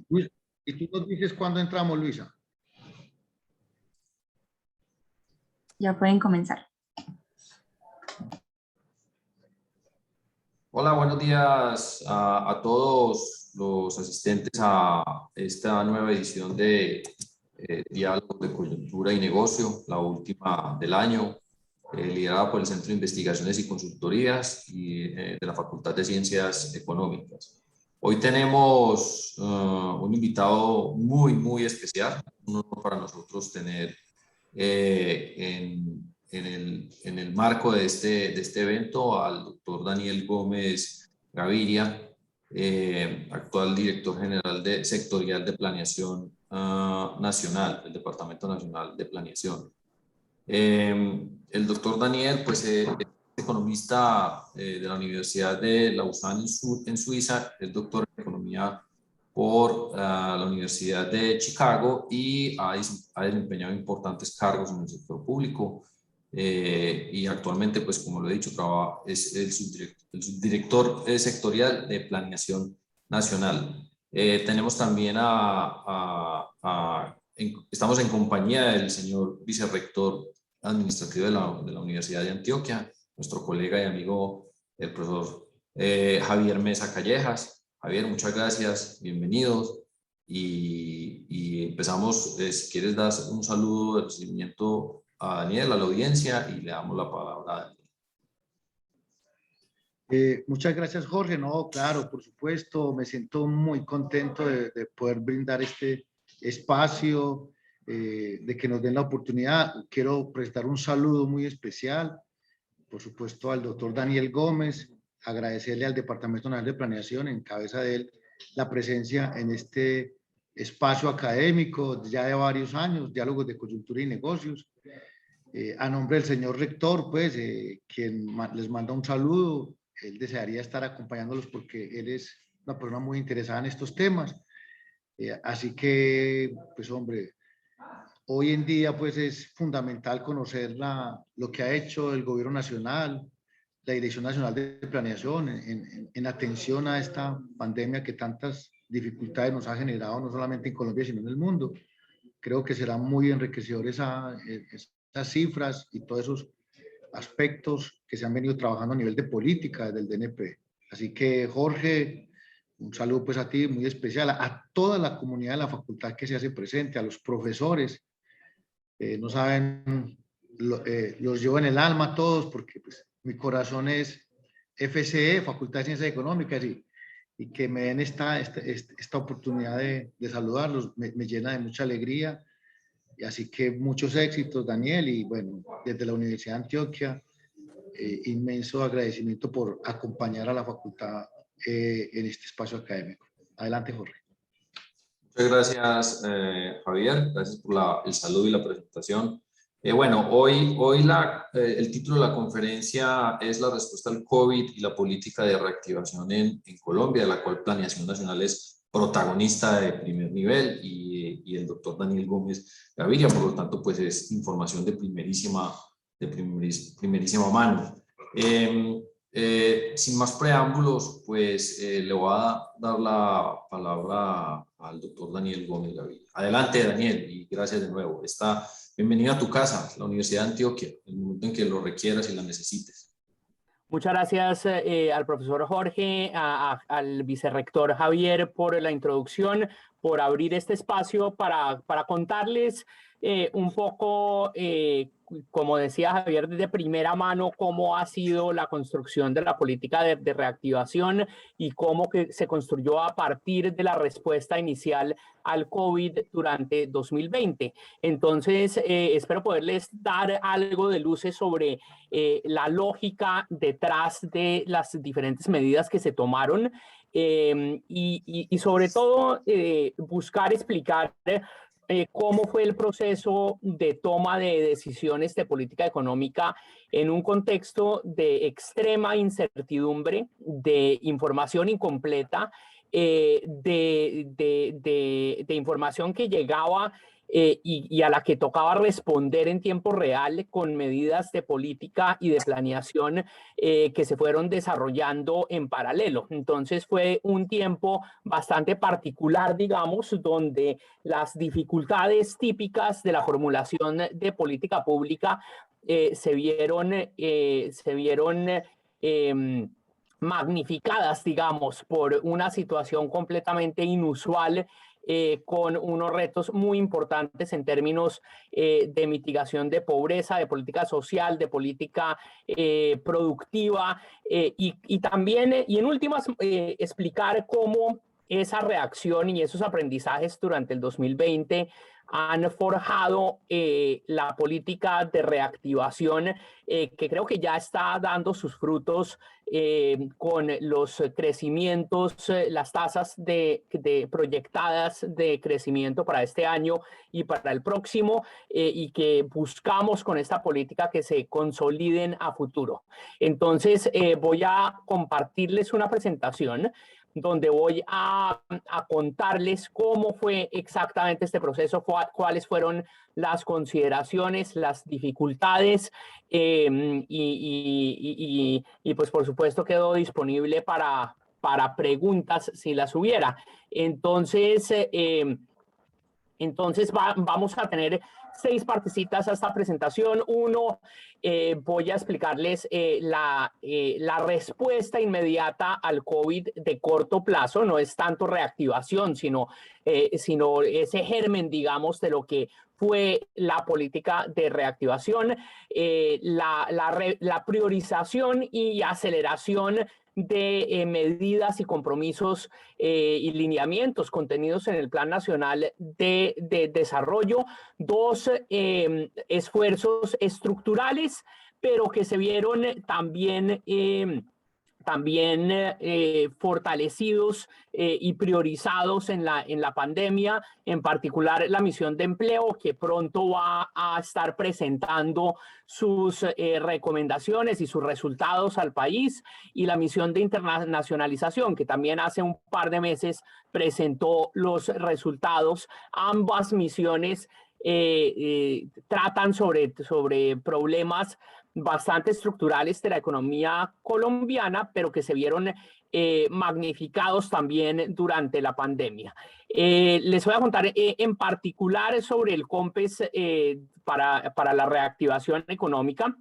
Luis, y tú nos dices cuándo entramos, Luisa. Ya pueden comenzar. Hola, buenos días a todos los asistentes a esta nueva edición de Diálogos de Coyuntura y Negocio, la última del año, liderada por el Centro de Investigaciones y Consultorías y de la Facultad de Ciencias Económicas. Hoy tenemos un invitado muy especial, un honor para nosotros tener en el marco de este evento al doctor Daniel Gómez Gaviria, actual director general sectorial de Planeación Nacional, del Departamento Nacional de Planeación. El doctor Daniel, pues, es economista de la Universidad de Lausanne en Suiza, es doctor en Economía por la Universidad de Chicago y ha desempeñado importantes cargos en el sector público y actualmente, pues como lo he dicho, es el subdirector sectorial de Planeación Nacional. Tenemos también estamos en compañía del señor vicerrector administrativo de la Universidad de Antioquia, nuestro colega y amigo, el profesor Javier Mesa Callejas. Javier, muchas gracias, bienvenidos. Y empezamos, si quieres, dar un saludo de recibimiento a Daniel, a la audiencia, y le damos la palabra a Daniel. Muchas gracias, Jorge. No, claro, por supuesto, me siento muy contento de poder brindar este espacio, de que nos den la oportunidad. Quiero prestar un saludo muy especial, por supuesto, al doctor Daniel Gómez, agradecerle al Departamento Nacional de Planeación, en cabeza de él, la presencia en este espacio académico ya de varios años, Diálogos de Coyuntura y Negocios. A nombre del señor rector, pues, quien les manda un saludo, él desearía estar acompañándolos porque él es una persona muy interesada en estos temas. Así que, pues, hombre, hoy en día, pues, es fundamental conocer lo que ha hecho el Gobierno Nacional, la Dirección Nacional de Planeación en atención a esta pandemia que tantas dificultades nos ha generado, no solamente en Colombia, sino en el mundo. Creo que será muy enriquecedor esas cifras y todos esos aspectos que se han venido trabajando a nivel de política del DNP. Así que, Jorge, un saludo pues a ti muy especial, a toda la comunidad de la facultad que se hace presente, a los profesores. No saben, los llevo en el alma a todos porque pues, mi corazón es FCE, Facultad de Ciencias Económicas, y que me den esta oportunidad de saludarlos me llena de mucha alegría. Y así que muchos éxitos, Daniel, y bueno, desde la Universidad de Antioquia, inmenso agradecimiento por acompañar a la facultad en este espacio académico. Adelante, Jorge. Muchas gracias, Javier. Gracias por el saludo y la presentación. Bueno, hoy el título de la conferencia es la respuesta al COVID y la política de reactivación en Colombia, de la cual Planeación Nacional es protagonista de primer nivel y el doctor Daniel Gómez Gaviria, por lo tanto, pues es información de primerísima mano. Sin más preámbulos, pues le voy a dar la palabra al doctor Daniel Gómez Gaviria. Adelante, Daniel, y gracias de nuevo. Bienvenido a tu casa, la Universidad de Antioquia, en el momento en que lo requieras y la necesites. Muchas gracias al profesor Jorge, al vicerrector Javier por la introducción, por abrir este espacio para contarles un poco, como decía Javier, de primera mano, cómo ha sido la construcción de la política de reactivación y cómo que se construyó a partir de la respuesta inicial al COVID durante 2020. Entonces, espero poderles dar algo de luces sobre la lógica detrás de las diferentes medidas que se tomaron y sobre todo buscar explicar cómo fue el proceso de toma de decisiones de política económica en un contexto de extrema incertidumbre, de información incompleta de información que llegaba y a la que tocaba responder en tiempo real con medidas de política y de planeación que se fueron desarrollando en paralelo. Entonces fue un tiempo bastante particular, digamos, donde las dificultades típicas de la formulación de política pública se vieron magnificadas, digamos, por una situación completamente inusual, con unos retos muy importantes en términos de mitigación de pobreza, de política social, de política productiva, y también, y en últimas, explicar cómo esa reacción y esos aprendizajes durante el 2020 han forjado la política de reactivación, que creo que ya está dando sus frutos con los crecimientos, las tasas de proyectadas de crecimiento para este año y para el próximo, y que buscamos con esta política que se consoliden a futuro. Entonces, voy a compartirles una presentación donde voy a contarles cómo fue exactamente este proceso, cuáles fueron las consideraciones, las dificultades, y pues por supuesto quedo disponible para preguntas si las hubiera. Entonces, vamos a tener 6 partecitas a esta presentación. Uno, voy a explicarles la respuesta inmediata al COVID de corto plazo. No es tanto reactivación, sino ese germen, digamos, de lo que fue la política de reactivación, la priorización y aceleración de medidas y compromisos y lineamientos contenidos en el Plan Nacional de Desarrollo. 2, esfuerzos estructurales, pero que se vieron también fortalecidos y priorizados en la pandemia, en particular la misión de empleo, que pronto va a estar presentando sus recomendaciones y sus resultados al país, y la misión de internacionalización, que también hace un par de meses presentó los resultados. Ambas misiones tratan sobre problemas bastante estructurales de la economía colombiana, pero que se vieron magnificados también durante la pandemia. Les voy a contar en particular sobre el COMPES para la reactivación económica.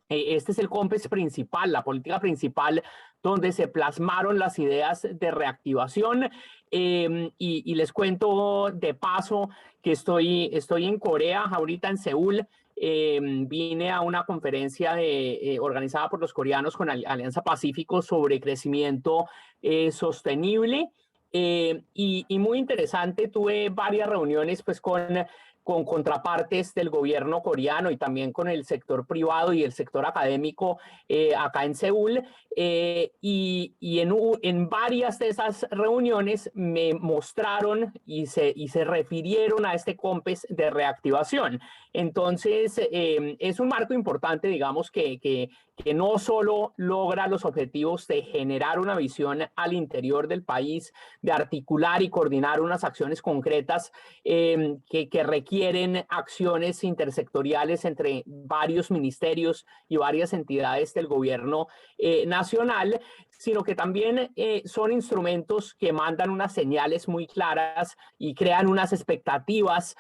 Este es el COMPES principal, la política principal, donde se plasmaron las ideas de reactivación. Y les cuento de paso que estoy en Corea, ahorita en Seúl. Vine a una conferencia organizada por los coreanos con Alianza Pacífico sobre crecimiento sostenible, y muy interesante. Tuve varias reuniones pues con contrapartes del gobierno coreano y también con el sector privado y el sector académico acá en Seúl, y en varias de esas reuniones me mostraron y se refirieron a este COMPES de reactivación. Entonces, es un marco importante, digamos, que no solo logra los objetivos de generar una visión al interior del país, de articular y coordinar unas acciones concretas que requieren acciones intersectoriales entre varios ministerios y varias entidades del gobierno nacional, sino que también son instrumentos que mandan unas señales muy claras y crean unas expectativas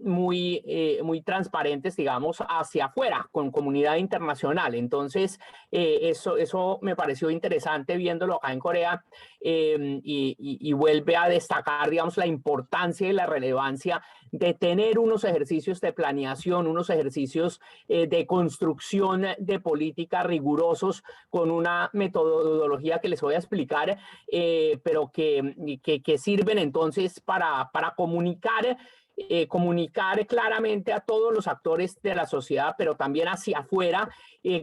muy transparentes, digamos, hacia afuera, con comunidad internacional. Entonces, eso me pareció interesante viéndolo acá en Corea, y vuelve a destacar, digamos, la importancia y la relevancia de tener unos ejercicios de planeación, unos ejercicios de construcción de política rigurosos, con una metodología que les voy a explicar, pero que sirven entonces para comunicar claramente a todos los actores de la sociedad, pero también hacia afuera,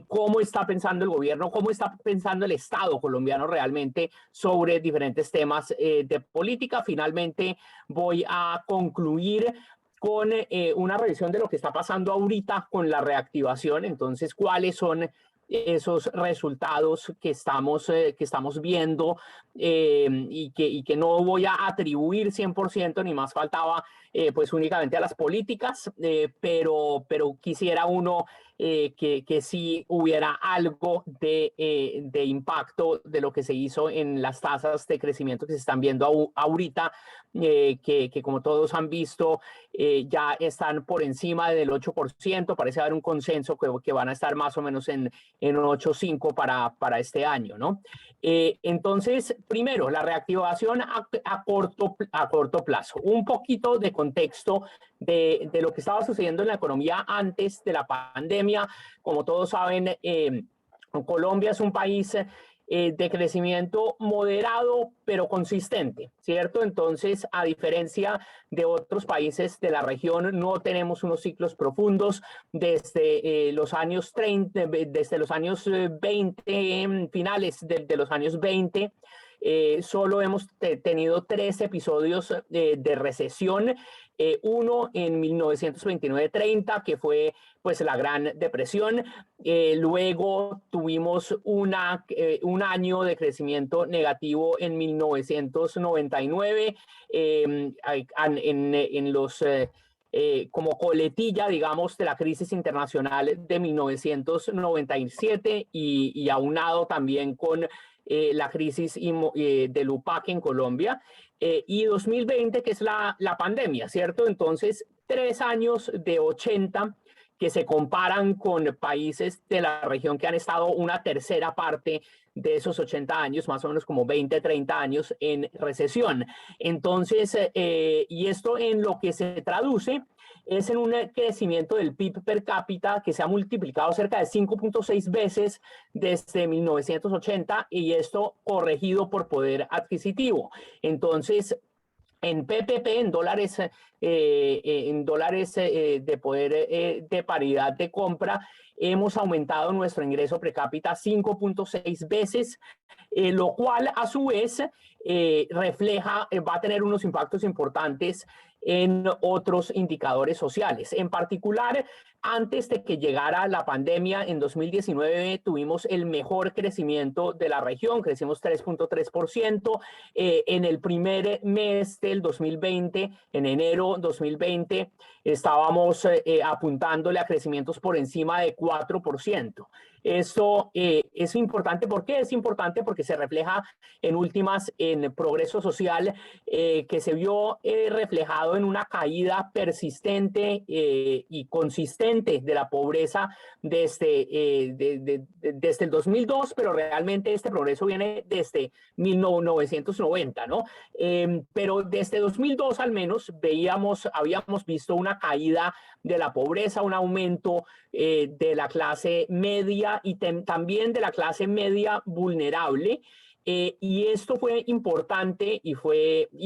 cómo está pensando el gobierno, cómo está pensando el Estado colombiano realmente sobre diferentes temas de política. Finalmente, voy a concluir con una revisión de lo que está pasando ahorita con la reactivación. Entonces, cuáles son esos resultados que estamos viendo y que no voy a atribuir 100%, ni más faltaba, pues únicamente a las políticas, pero quisiera uno que sí hubiera algo de impacto de lo que se hizo en las tasas de crecimiento que se están viendo ahorita, que como todos han visto, ya están por encima del 8%, parece haber un consenso que van a estar más o menos en 8,5 para este año, ¿no? Entonces, primero, la reactivación a corto plazo. Un poquito de contexto de lo que estaba sucediendo en la economía antes de la pandemia. Como todos saben, Colombia es un país de crecimiento moderado, pero consistente, ¿cierto? Entonces, a diferencia de otros países de la región, no tenemos unos ciclos profundos desde los años 30, desde los años 20, finales de los años 20. Solo hemos tenido 3 episodios de recesión, uno en 1929-30, que fue pues la Gran Depresión. Luego tuvimos un año de crecimiento negativo en 1999, en los como coletilla, digamos, de la crisis internacional de 1997 y aunado también con la crisis del UPAC en Colombia, y 2020, que es la pandemia, ¿cierto? Entonces, 3 años de 80 que se comparan con países de la región que han estado una tercera parte de esos 80 años, más o menos como 20, 30 años en recesión. Entonces, y esto en lo que se traduce es en un crecimiento del PIB per cápita que se ha multiplicado cerca de 5.6 veces desde 1980, y esto corregido por poder adquisitivo. Entonces, en PPP, en dólares de poder de paridad de compra, hemos aumentado nuestro ingreso per cápita 5.6 veces, lo cual a su vez refleja, va a tener unos impactos importantes en otros indicadores sociales. En particular, antes de que llegara la pandemia, en 2019 tuvimos el mejor crecimiento de la región, crecimos 3.3%. En el primer mes del 2020, en enero 2020, estábamos apuntándole a crecimientos por encima de 4%. Esto es importante. ¿Por qué es importante? Porque se refleja en últimas en progreso social que se vio reflejado en una caída persistente y consistente de la pobreza desde el 2002, pero realmente este progreso viene desde 1990, ¿no? Pero desde 2002 al menos habíamos visto una caída de la pobreza, un aumento de la clase media y también de la clase media vulnerable. Y esto fue importante y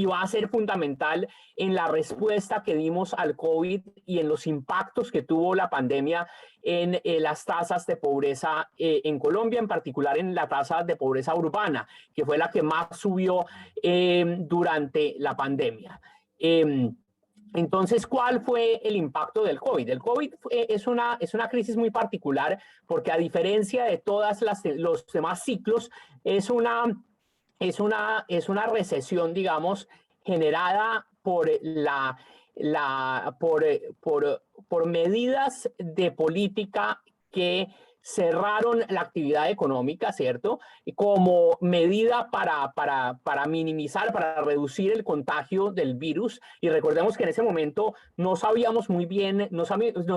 va a ser fundamental en la respuesta que dimos al COVID y en los impactos que tuvo la pandemia en las tasas de pobreza en Colombia, en particular en la tasa de pobreza urbana, que fue la que más subió durante la pandemia. Entonces, ¿cuál fue el impacto del COVID? El COVID es una crisis muy particular porque, a diferencia de todos los demás ciclos, es una recesión, digamos, generada por por medidas de política que cerraron la actividad económica, ¿cierto? Como medida para minimizar, para reducir el contagio del virus. Y recordemos que en ese momento no sabíamos muy bien, no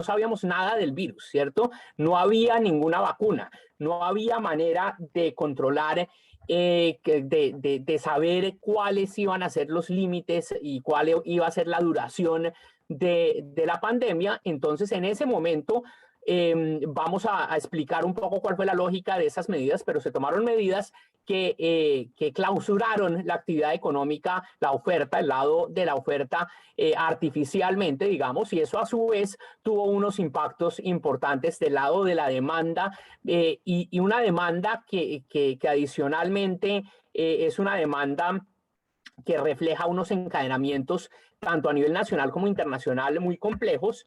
sabíamos nada del virus, ¿cierto? No había ninguna vacuna, no había manera de controlar, de saber cuáles iban a ser los límites y cuál iba a ser la duración de la pandemia. Entonces, en ese momento, vamos a explicar un poco cuál fue la lógica de esas medidas, pero se tomaron medidas que clausuraron la actividad económica, la oferta, el lado de la oferta artificialmente, digamos, y eso a su vez tuvo unos impactos importantes del lado de la demanda, y una demanda que adicionalmente es una demanda que refleja unos encadenamientos tanto a nivel nacional como internacional muy complejos.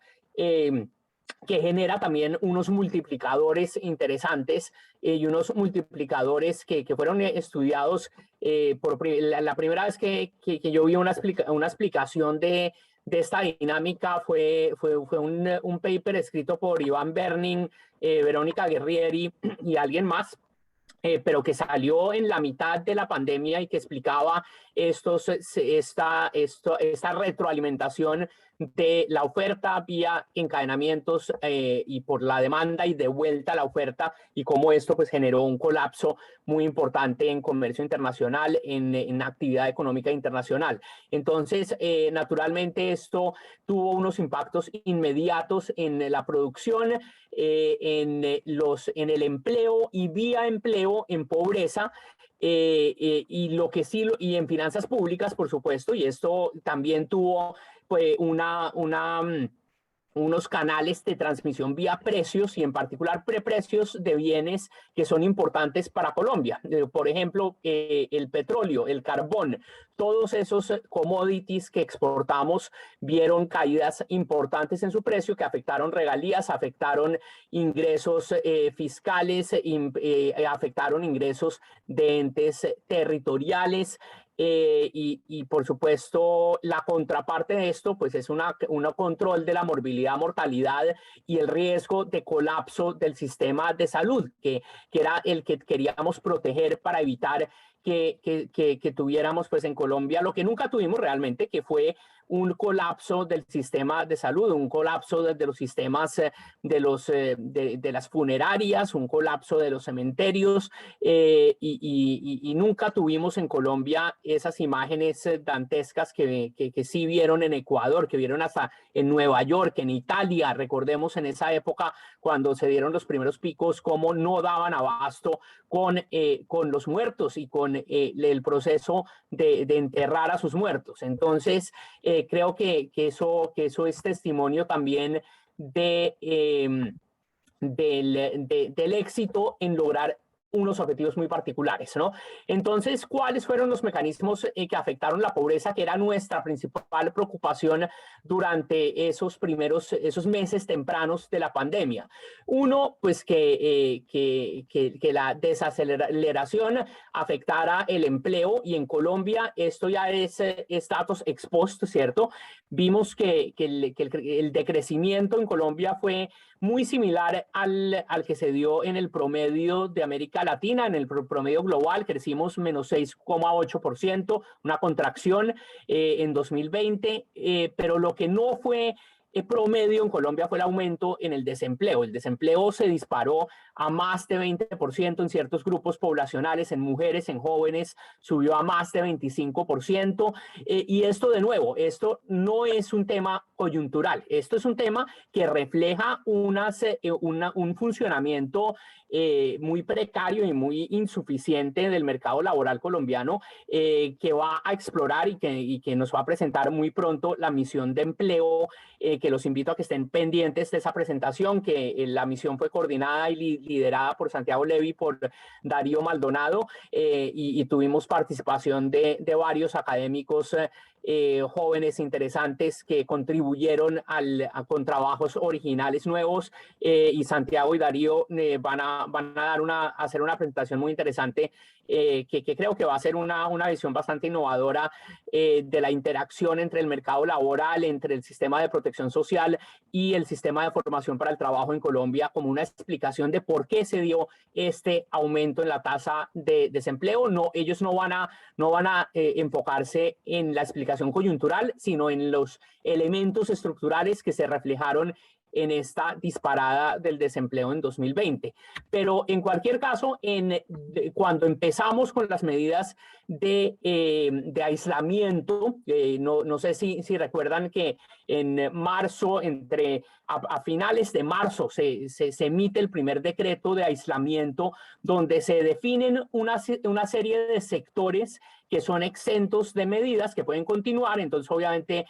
que genera también unos multiplicadores interesantes y unos multiplicadores que fueron estudiados la primera vez que yo vi una explicación de esta dinámica fue un paper escrito por Iván Berning, Verónica Guerrieri y alguien más, pero que salió en la mitad de la pandemia y que explicaba esta retroalimentación de la oferta vía encadenamientos y por la demanda y de vuelta a la oferta, y cómo esto pues generó un colapso muy importante en comercio internacional, en actividad económica internacional. Entonces, naturalmente esto tuvo unos impactos inmediatos en la producción, en el empleo y vía empleo en pobreza, y lo que sí, y en finanzas públicas, por supuesto, y esto también tuvo pues, unos canales de transmisión vía precios y en particular preprecios de bienes que son importantes para Colombia. Por ejemplo, el petróleo, el carbón, todos esos commodities que exportamos vieron caídas importantes en su precio que afectaron regalías, afectaron ingresos fiscales, afectaron ingresos de entes territoriales. Y por supuesto la contraparte de esto pues es un control de la mortalidad y el riesgo de colapso del sistema de salud que era el que queríamos proteger para evitar que tuviéramos pues en Colombia lo que nunca tuvimos realmente, que fue un colapso del sistema de salud, un colapso de los sistemas de las funerarias, un colapso de los cementerios, y nunca tuvimos en Colombia esas imágenes dantescas que sí vieron en Ecuador, que vieron hasta en Nueva York, en Italia. Recordemos en esa época cuando se dieron los primeros picos, cómo no daban abasto con los muertos y con el proceso de enterrar a sus muertos. Entonces, creo que eso es testimonio también del éxito en lograr unos objetivos muy particulares, ¿no? Entonces, ¿cuáles fueron los mecanismos que afectaron la pobreza, que era nuestra principal preocupación durante esos meses tempranos de la pandemia? Uno, pues que la desaceleración afectara el empleo, y en Colombia esto ya es datos ex post, ¿cierto? Vimos que el decrecimiento en Colombia fue muy similar al que se dio en el promedio de América Latina. En el promedio global crecimos menos 6,8%, una contracción en 2020, pero lo que no fue promedio en Colombia fue el aumento en el desempleo. El desempleo se disparó a más de 20% en ciertos grupos poblacionales, en mujeres, en jóvenes, subió a más de 25%. Y esto, de nuevo, esto no es un tema coyuntural, esto es un tema que refleja un funcionamiento muy precario y muy insuficiente del mercado laboral colombiano, que va a explorar y que nos va a presentar muy pronto la misión de empleo, que los invito a que estén pendientes de esa presentación, que la misión fue coordinada y liderada por Santiago Levy, por Darío Maldonado, y tuvimos participación de varios académicos jóvenes interesantes que contribuyeron con trabajos originales nuevos, y Santiago y Darío van a hacer una presentación muy interesante, que creo que va a ser una visión bastante innovadora de la interacción entre el mercado laboral, entre el sistema de protección social y el sistema de formación para el trabajo en Colombia, como una explicación de por qué se dio este aumento en la tasa de desempleo. No, ellos no van a enfocarse en la explicación coyuntural, sino en los elementos estructurales que se reflejaron en esta disparada del desempleo en 2020. Pero en cualquier caso, cuando empezamos con las medidas de aislamiento, no sé si recuerdan que en marzo, a finales de marzo, se emite el primer decreto de aislamiento, donde se definen una serie de sectores que son exentos de medidas que pueden continuar. Entonces, obviamente,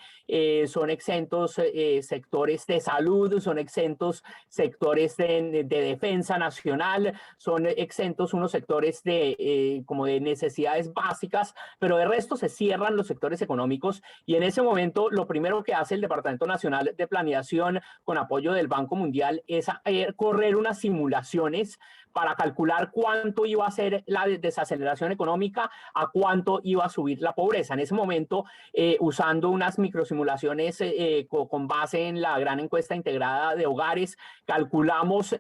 son exentos sectores de salud, son exentos sectores de defensa nacional, son exentos unos sectores como de necesidades básicas, pero de resto se cierran los sectores económicos. Y en ese momento, lo primero que hace el Departamento Nacional de Planeación, con apoyo del Banco Mundial, es correr unas simulaciones para calcular cuánto iba a ser la desaceleración económica, a cuánto iba a subir la pobreza. En ese momento, usando unas microsimulaciones con base en la gran encuesta integrada de hogares, calculamos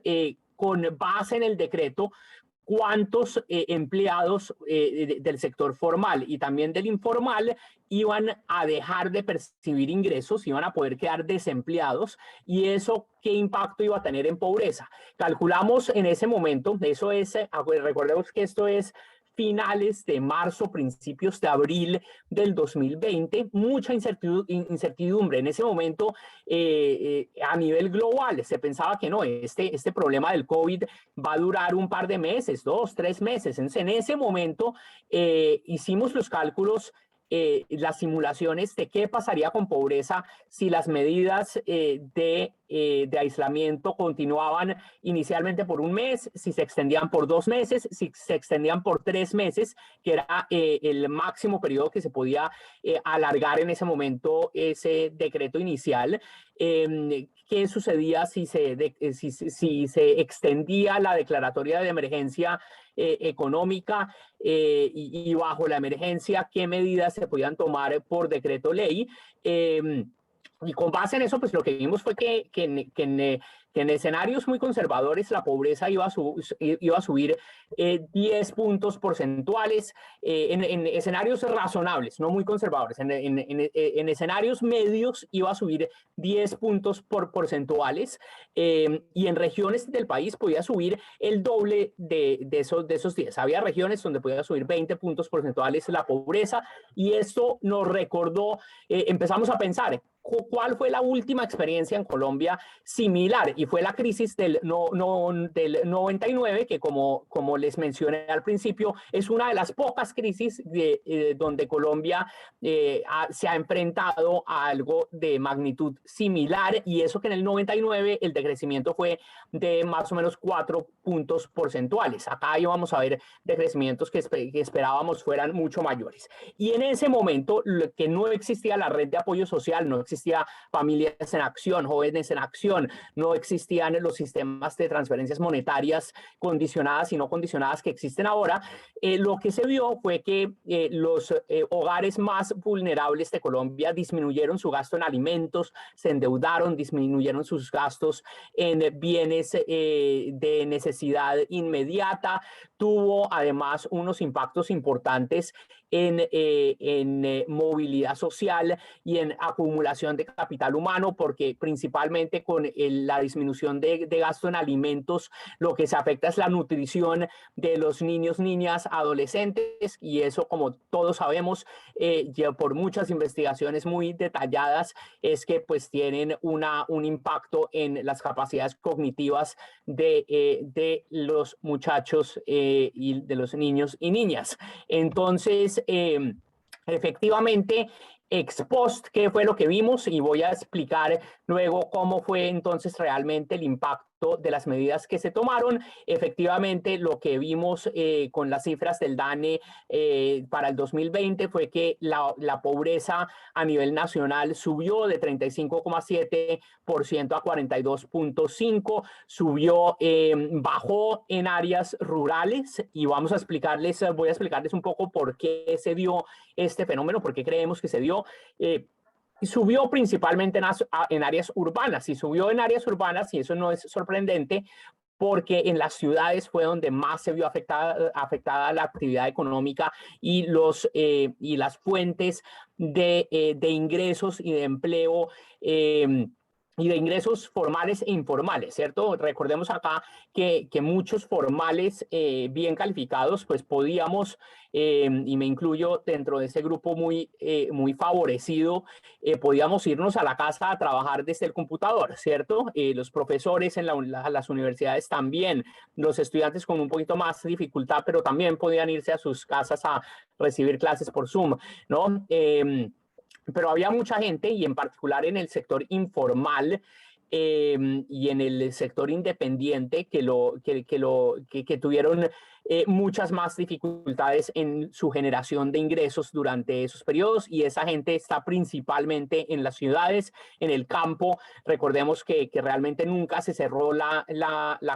con base en el decreto cuántos empleados del sector formal y también del informal iban a dejar de percibir ingresos, iban a poder quedar desempleados, y eso qué impacto iba a tener en pobreza. Calculamos en ese momento, eso es, recordemos que esto es finales de marzo, principios de abril del 2020, mucha incertidumbre. En ese momento, a nivel global, se pensaba que no, este problema del COVID va a durar un par de meses, 2, 3 meses. Entonces, en ese momento, hicimos los cálculos, las simulaciones de qué pasaría con pobreza si las medidas de aislamiento continuaban inicialmente por un mes, si se extendían por 2 meses, si se extendían por 3 meses, que era el máximo periodo que se podía alargar en ese momento ese decreto inicial. ¿Qué sucedía si se extendía la declaratoria de emergencia económica y bajo la emergencia, qué medidas se podían tomar por decreto ley? Y con base en eso, pues lo que vimos fue que en escenarios muy conservadores la pobreza iba a subir 10 puntos porcentuales, en escenarios razonables, no muy conservadores. En escenarios medios iba a subir 10 puntos porcentuales, y en regiones del país podía subir el doble de esos 10. Había regiones donde podía subir 20 puntos porcentuales la pobreza, y esto nos recordó, empezamos a pensar, ¿cuál fue la última experiencia en Colombia similar? Y fue la crisis del 99, que como les mencioné al principio, es una de las pocas crisis donde Colombia se ha enfrentado a algo de magnitud similar, y eso que en el 99 el decrecimiento fue de más o menos 4 puntos porcentuales. Acá íbamos a ver decrecimientos que esperábamos fueran mucho mayores. Y en ese momento, que no existía la red de apoyo social, no existía Familias en Acción, Jóvenes en Acción, no existían los sistemas de transferencias monetarias condicionadas y no condicionadas que existen ahora, lo que se vio fue que los hogares más vulnerables de Colombia disminuyeron su gasto en alimentos, se endeudaron, disminuyeron sus gastos en bienes de necesidad inmediata. Tuvo además unos impactos importantes en movilidad social y en acumulación de capital humano, porque principalmente con la disminución de gasto en alimentos, lo que se afecta es la nutrición de los niños, niñas, adolescentes, y eso, como todos sabemos, ya por muchas investigaciones muy detalladas, es que pues tienen un impacto en las capacidades cognitivas de los muchachos y de los niños y niñas. Entonces, efectivamente, ex post, ¿qué fue lo que vimos? Y voy a explicar luego cómo fue entonces realmente el impacto de las medidas que se tomaron. Efectivamente, lo que vimos con las cifras del DANE para el 2020 fue que la pobreza a nivel nacional subió de 35,7% a 42,5%, subió, bajó en áreas rurales, y voy a explicarles un poco por qué se dio este fenómeno, por qué creemos que se dio. Subió principalmente en áreas urbanas, y subió en áreas urbanas, y eso no es sorprendente, porque en las ciudades fue donde más se vio afectada la actividad económica y las fuentes de ingresos y de empleo y de ingresos formales e informales, ¿cierto? Recordemos acá que muchos formales bien calificados, pues podíamos, y me incluyo dentro de ese grupo muy favorecido, podíamos irnos a la casa a trabajar desde el computador, ¿cierto? Los profesores en las universidades también, los estudiantes con un poquito más de dificultad, pero también podían irse a sus casas a recibir clases por Zoom, ¿no? Pero había mucha gente, y en particular en el sector informal y en el sector independiente, que tuvieron muchas más dificultades en su generación de ingresos durante esos periodos, y esa gente está principalmente en las ciudades, en el campo. Recordemos que realmente nunca se cerró la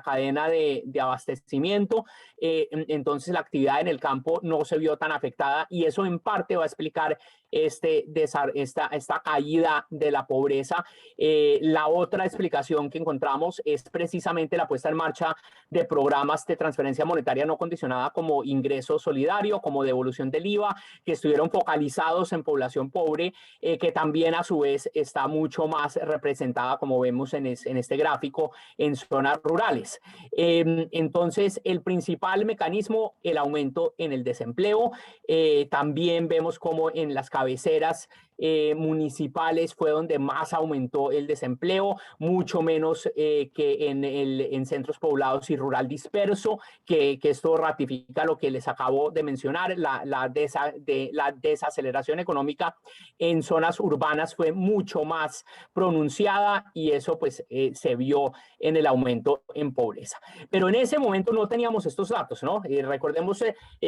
cadena de abastecimiento, entonces la actividad en el campo no se vio tan afectada, y eso en parte va a explicar esta caída de la pobreza. La otra explicación que encontramos es precisamente la puesta en marcha de programas de transferencia monetaria no condicionada como ingreso solidario, como devolución del IVA, que estuvieron focalizados en población pobre, que también a su vez está mucho más representada, como vemos en este gráfico, en zonas rurales. Entonces, el principal mecanismo, el aumento en el desempleo. También vemos como en las cabeceras municipales fue donde más aumentó el desempleo, mucho menos que en centros poblados y rural disperso, que esto ratifica lo que les acabo de mencionar, la desaceleración económica en zonas urbanas fue mucho más pronunciada, y eso pues se vio en el aumento en pobreza. Pero en ese momento no teníamos estos datos, ¿no? Recordemos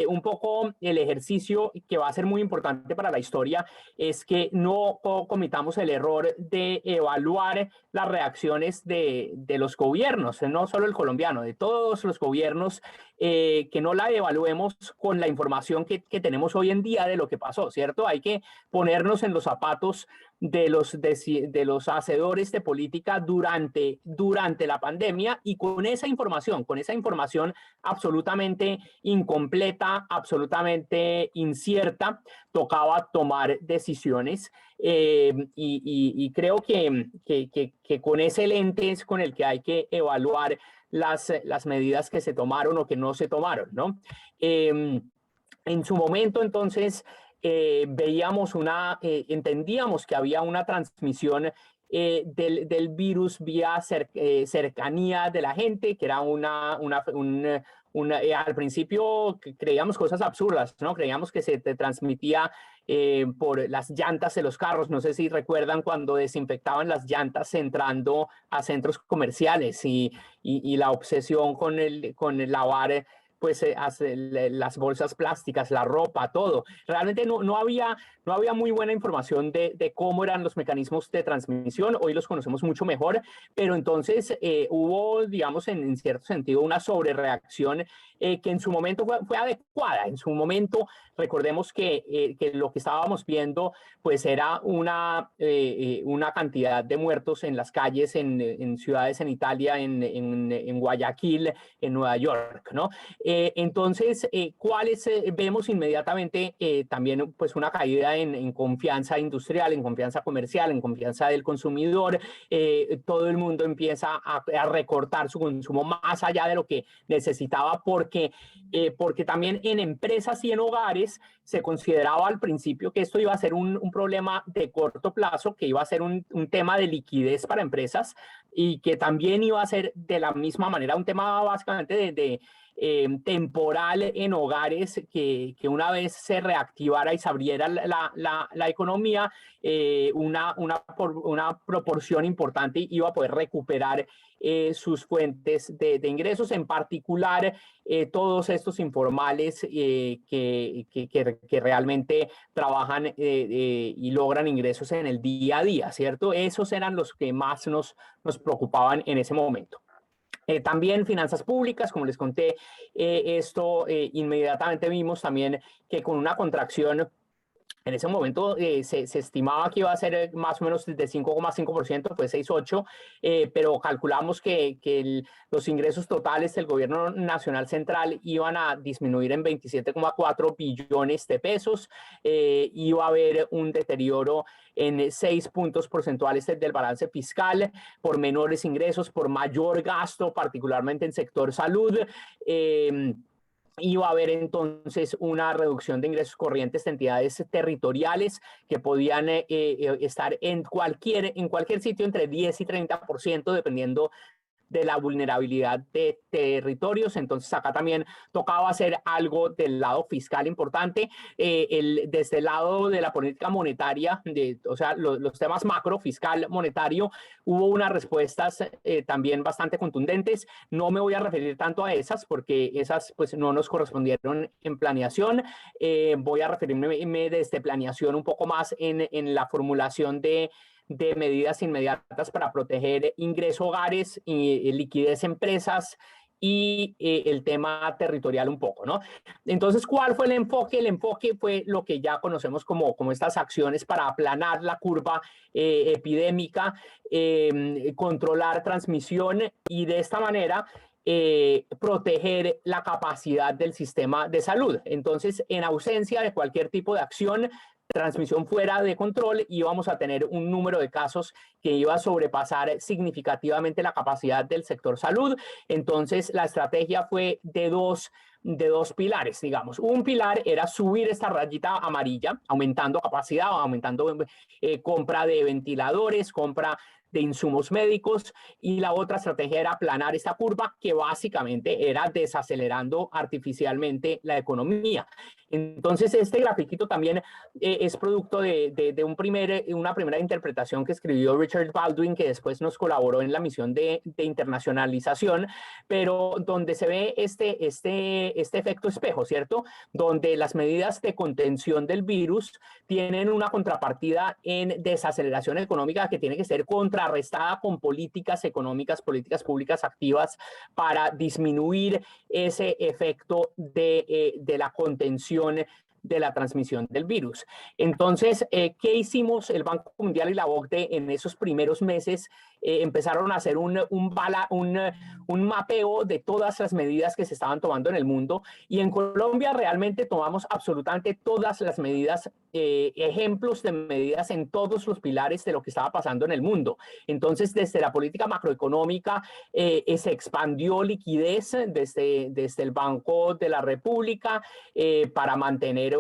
un poco el ejercicio que va a ser muy importante para la historia, es que no cometamos el error de evaluar las reacciones de los gobiernos, no solo el colombiano, de todos los gobiernos, que no la evaluemos con la información que tenemos hoy en día de lo que pasó, ¿cierto? Hay que ponernos en los zapatos de los hacedores de política durante la pandemia, y con esa información absolutamente incompleta, absolutamente incierta, tocaba tomar decisiones, y creo que con ese lente es con el que hay que evaluar las medidas que se tomaron o que no se tomaron, ¿no? En su momento, entonces, entendíamos que había una transmisión del virus vía cercanía de la gente, que era al principio creíamos cosas absurdas, ¿no? Creíamos que se transmitía por las llantas de los carros. No sé si recuerdan cuando desinfectaban las llantas entrando a centros comerciales, y la obsesión con el lavar pues las bolsas plásticas, la ropa, todo. Realmente no había muy buena información de cómo eran los mecanismos de transmisión. Hoy los conocemos mucho mejor, pero entonces hubo, digamos, en cierto sentido, una sobrereacción que en su momento fue adecuada. En su momento, recordemos que lo que estábamos viendo pues era una cantidad de muertos en las calles, en ciudades en Italia, en Guayaquil, en Nueva York, ¿no? Entonces, vemos inmediatamente también pues una caída en confianza industrial, en confianza comercial, en confianza del consumidor. Todo el mundo empieza a recortar su consumo más allá de lo que necesitaba, porque también en empresas y en hogares se consideraba al principio que esto iba a ser un problema de corto plazo, que iba a ser un tema de liquidez para empresas, y que también iba a ser de la misma manera un tema básicamente temporal en hogares, que una vez se reactivara y se abriera la economía, una proporción importante iba a poder recuperar sus fuentes de ingresos, en particular todos estos informales que realmente trabajan y logran ingresos en el día a día, ¿cierto? Esos eran los que más nos preocupaban en ese momento. También finanzas públicas, como les conté, inmediatamente vimos también que con una contracción En ese momento se estimaba que iba a ser más o menos de 5,5%, fue 6,8%, pero calculamos que los ingresos totales del gobierno nacional central iban a disminuir en 27,4 billones de pesos, iba a haber un deterioro en 6 puntos porcentuales del balance fiscal por menores ingresos, por mayor gasto, particularmente en sector salud. Iba a haber entonces una reducción de ingresos corrientes de entidades territoriales que podían estar en cualquier sitio entre 10 y 30%, dependiendo de la vulnerabilidad de territorios. Entonces acá también tocaba hacer algo del lado fiscal importante. Desde el lado de la política monetaria, o sea, los temas macro, fiscal, monetario, hubo unas respuestas también bastante contundentes. No me voy a referir tanto a esas porque esas pues no nos correspondieron en planeación. Voy a referirme desde planeación un poco más en la formulación de medidas inmediatas para proteger ingresos hogares y liquidez empresas y el tema territorial un poco, ¿no? Entonces, ¿cuál fue el enfoque? El enfoque fue lo que ya conocemos como estas acciones para aplanar la curva epidémica, controlar transmisión y de esta manera proteger la capacidad del sistema de salud. Entonces, en ausencia de cualquier tipo de acción, transmisión fuera de control, íbamos a tener un número de casos que iba a sobrepasar significativamente la capacidad del sector salud. Entonces, la estrategia fue de dos pilares, digamos. Un pilar era subir esta rayita amarilla, aumentando capacidad, aumentando compra de ventiladores, compra de insumos médicos, y la otra estrategia era aplanar esta curva, que básicamente era desacelerando artificialmente la economía. Entonces, este grafiquito también es producto de una primera interpretación que escribió Richard Baldwin, que después nos colaboró en la misión de internacionalización, pero donde se ve este efecto espejo, ¿cierto? Donde las medidas de contención del virus tienen una contrapartida en desaceleración económica que tiene que ser contrarrestada con políticas económicas, políticas públicas activas para disminuir ese efecto de la contención de la transmisión del virus. Entonces, ¿qué hicimos? El Banco Mundial y la OCDE en esos primeros meses empezaron a hacer un mapeo de todas las medidas que se estaban tomando en el mundo, y en Colombia realmente tomamos absolutamente todas las medidas, ejemplos de medidas en todos los pilares de lo que estaba pasando en el mundo. Entonces, desde la política macroeconómica se expandió liquidez desde el Banco de la República para mantener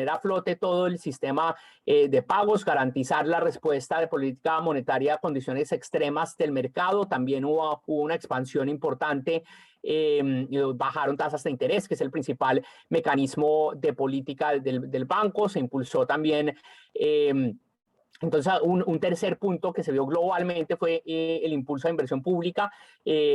a flote todo el sistema de pagos, garantizar la respuesta de política monetaria a condiciones extremas del mercado. También hubo una expansión importante, bajaron tasas de interés, que es el principal mecanismo de política del banco. Se impulsó también entonces, un tercer punto que se vio globalmente fue el impulso a inversión pública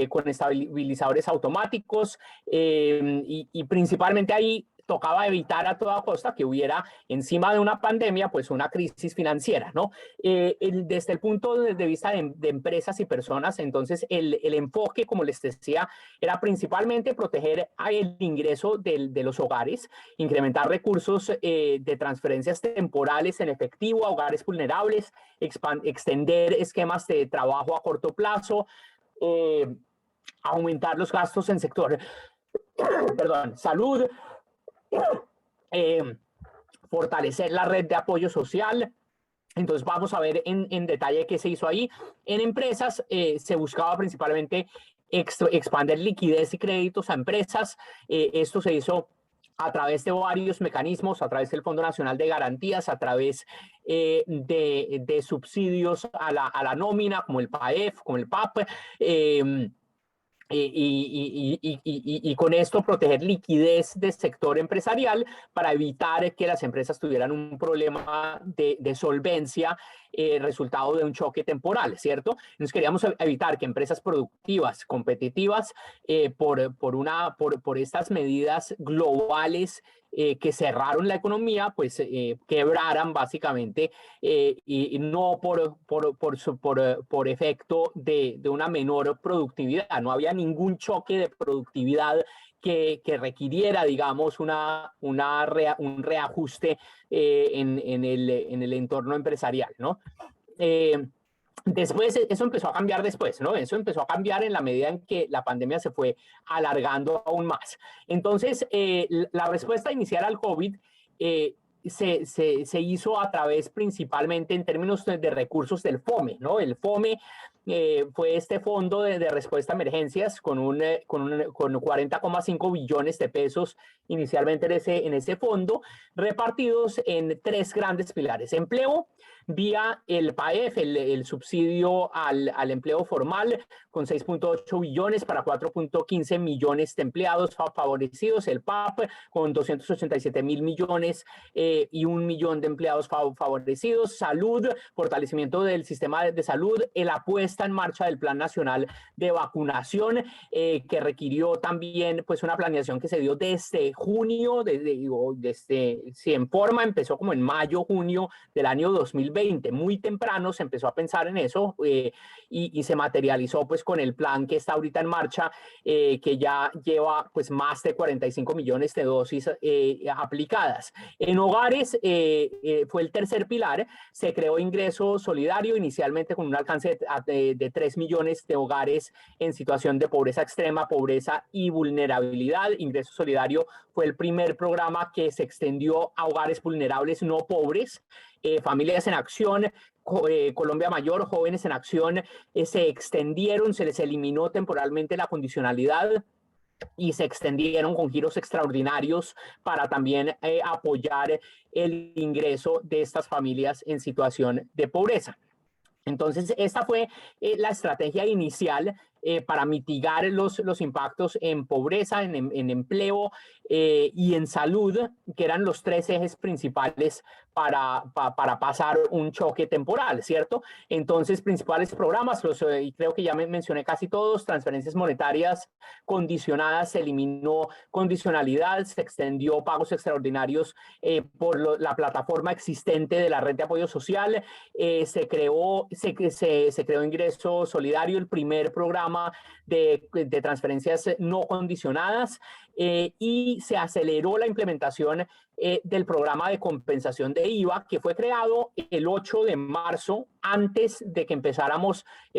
con estabilizadores automáticos, y principalmente ahí tocaba evitar a toda costa que hubiera encima de una pandemia pues una crisis financiera, ¿no? Desde el punto de vista de empresas y personas, entonces el enfoque, como les decía, era principalmente proteger el ingreso de los hogares, incrementar recursos de transferencias temporales en efectivo a hogares vulnerables, extender esquemas de trabajo a corto plazo, aumentar los gastos en sector salud, fortalecer la red de apoyo social. Entonces vamos a ver en detalle qué se hizo ahí. En empresas se buscaba principalmente expandir liquidez y créditos a empresas. Esto se hizo a través de varios mecanismos, a través del Fondo Nacional de Garantías, a través de subsidios a la nómina, como el PAEF, como el PAP, y con esto proteger liquidez del sector empresarial para evitar que las empresas tuvieran un problema de solvencia resultado de un choque temporal, ¿cierto? Entonces queríamos evitar que empresas productivas, competitivas, por estas medidas globales que cerraron la economía, pues quebraran básicamente, y no por efecto de una menor productividad. No había ningún choque de productividad que requiriera, digamos, un reajuste en el entorno empresarial, ¿no? Después, eso empezó a cambiar después, ¿no? Eso empezó a cambiar en la medida en que la pandemia se fue alargando aún más. Entonces, la respuesta inicial al COVID se hizo a través principalmente en términos de recursos del FOME, ¿no? El FOME fue este fondo de respuesta a emergencias con 40,5 billones de pesos inicialmente en ese fondo, repartidos en 3 grandes pilares. Empleo, vía el PAEF, el subsidio al empleo formal, con 6,8 billones para 4,15 millones de empleados favorecidos. El PAP, con 287,000 millones y 1 millón de empleados favorecidos. Salud, fortalecimiento del sistema de salud, la puesta en marcha del Plan Nacional de Vacunación, que requirió también pues una planeación que se dio desde junio, si en forma empezó como en mayo, junio del año 2020, muy temprano se empezó a pensar en eso y se materializó pues con el plan que está ahorita en marcha, que ya lleva pues más de 45 millones de dosis aplicadas. En hogares fue el tercer pilar, se creó ingreso solidario inicialmente con un alcance de 3 millones de hogares en situación de pobreza extrema, pobreza y vulnerabilidad. Ingreso solidario fue el primer programa que se extendió a hogares vulnerables no pobres. Familias en Acción, Colombia Mayor, Jóvenes en Acción, se extendieron, se les eliminó temporalmente la condicionalidad y se extendieron con giros extraordinarios para también apoyar el ingreso de estas familias en situación de pobreza. Entonces, esta fue la estrategia inicial para mitigar los impactos en pobreza, en empleo y en salud, que eran los 3 ejes principales para pasar un choque temporal, ¿cierto? Entonces, principales programas, y creo que ya mencioné casi todos: transferencias monetarias condicionadas, se eliminó condicionalidad, se extendió pagos extraordinarios por la plataforma existente de la red de apoyo social, se creó ingreso solidario, el primer programa de transferencias no condicionadas, y se aceleró la implementación del programa de compensación de IVA, que fue creado el 8 de marzo, antes de que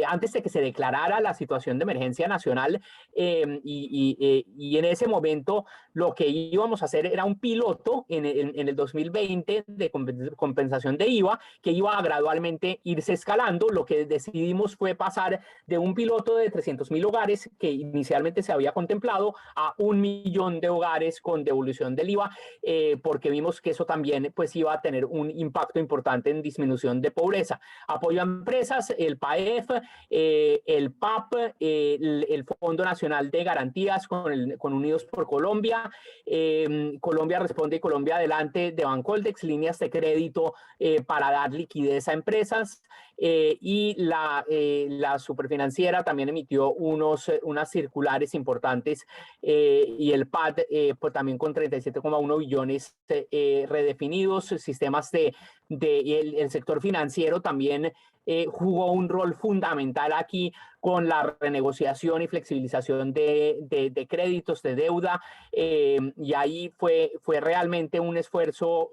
antes de que se declarara la situación de emergencia nacional, y en ese momento lo que íbamos a hacer era un piloto en el 2020 de compensación de IVA, que iba a gradualmente irse escalando. Lo que decidimos fue pasar de un piloto de 300,000 hogares, que inicialmente se había contemplado, a 1 millón de hogares con devolución del IVA, porque vimos que eso también pues iba a tener un impacto importante en disminución de pobreza. Apoyo a empresas, el PAEF, el PAP, el Fondo Nacional de Garantías con Unidos por Colombia, Colombia Responde y Colombia Adelante de Bancoldex, líneas de crédito para dar liquidez a empresas, y la Superfinanciera también emitió unas circulares importantes, y el PAD pues también con 37,1 billones redefinidos. Sistemas el sector financiero también jugó un rol fundamental aquí con la renegociación y flexibilización de créditos, de deuda, y ahí fue realmente un esfuerzo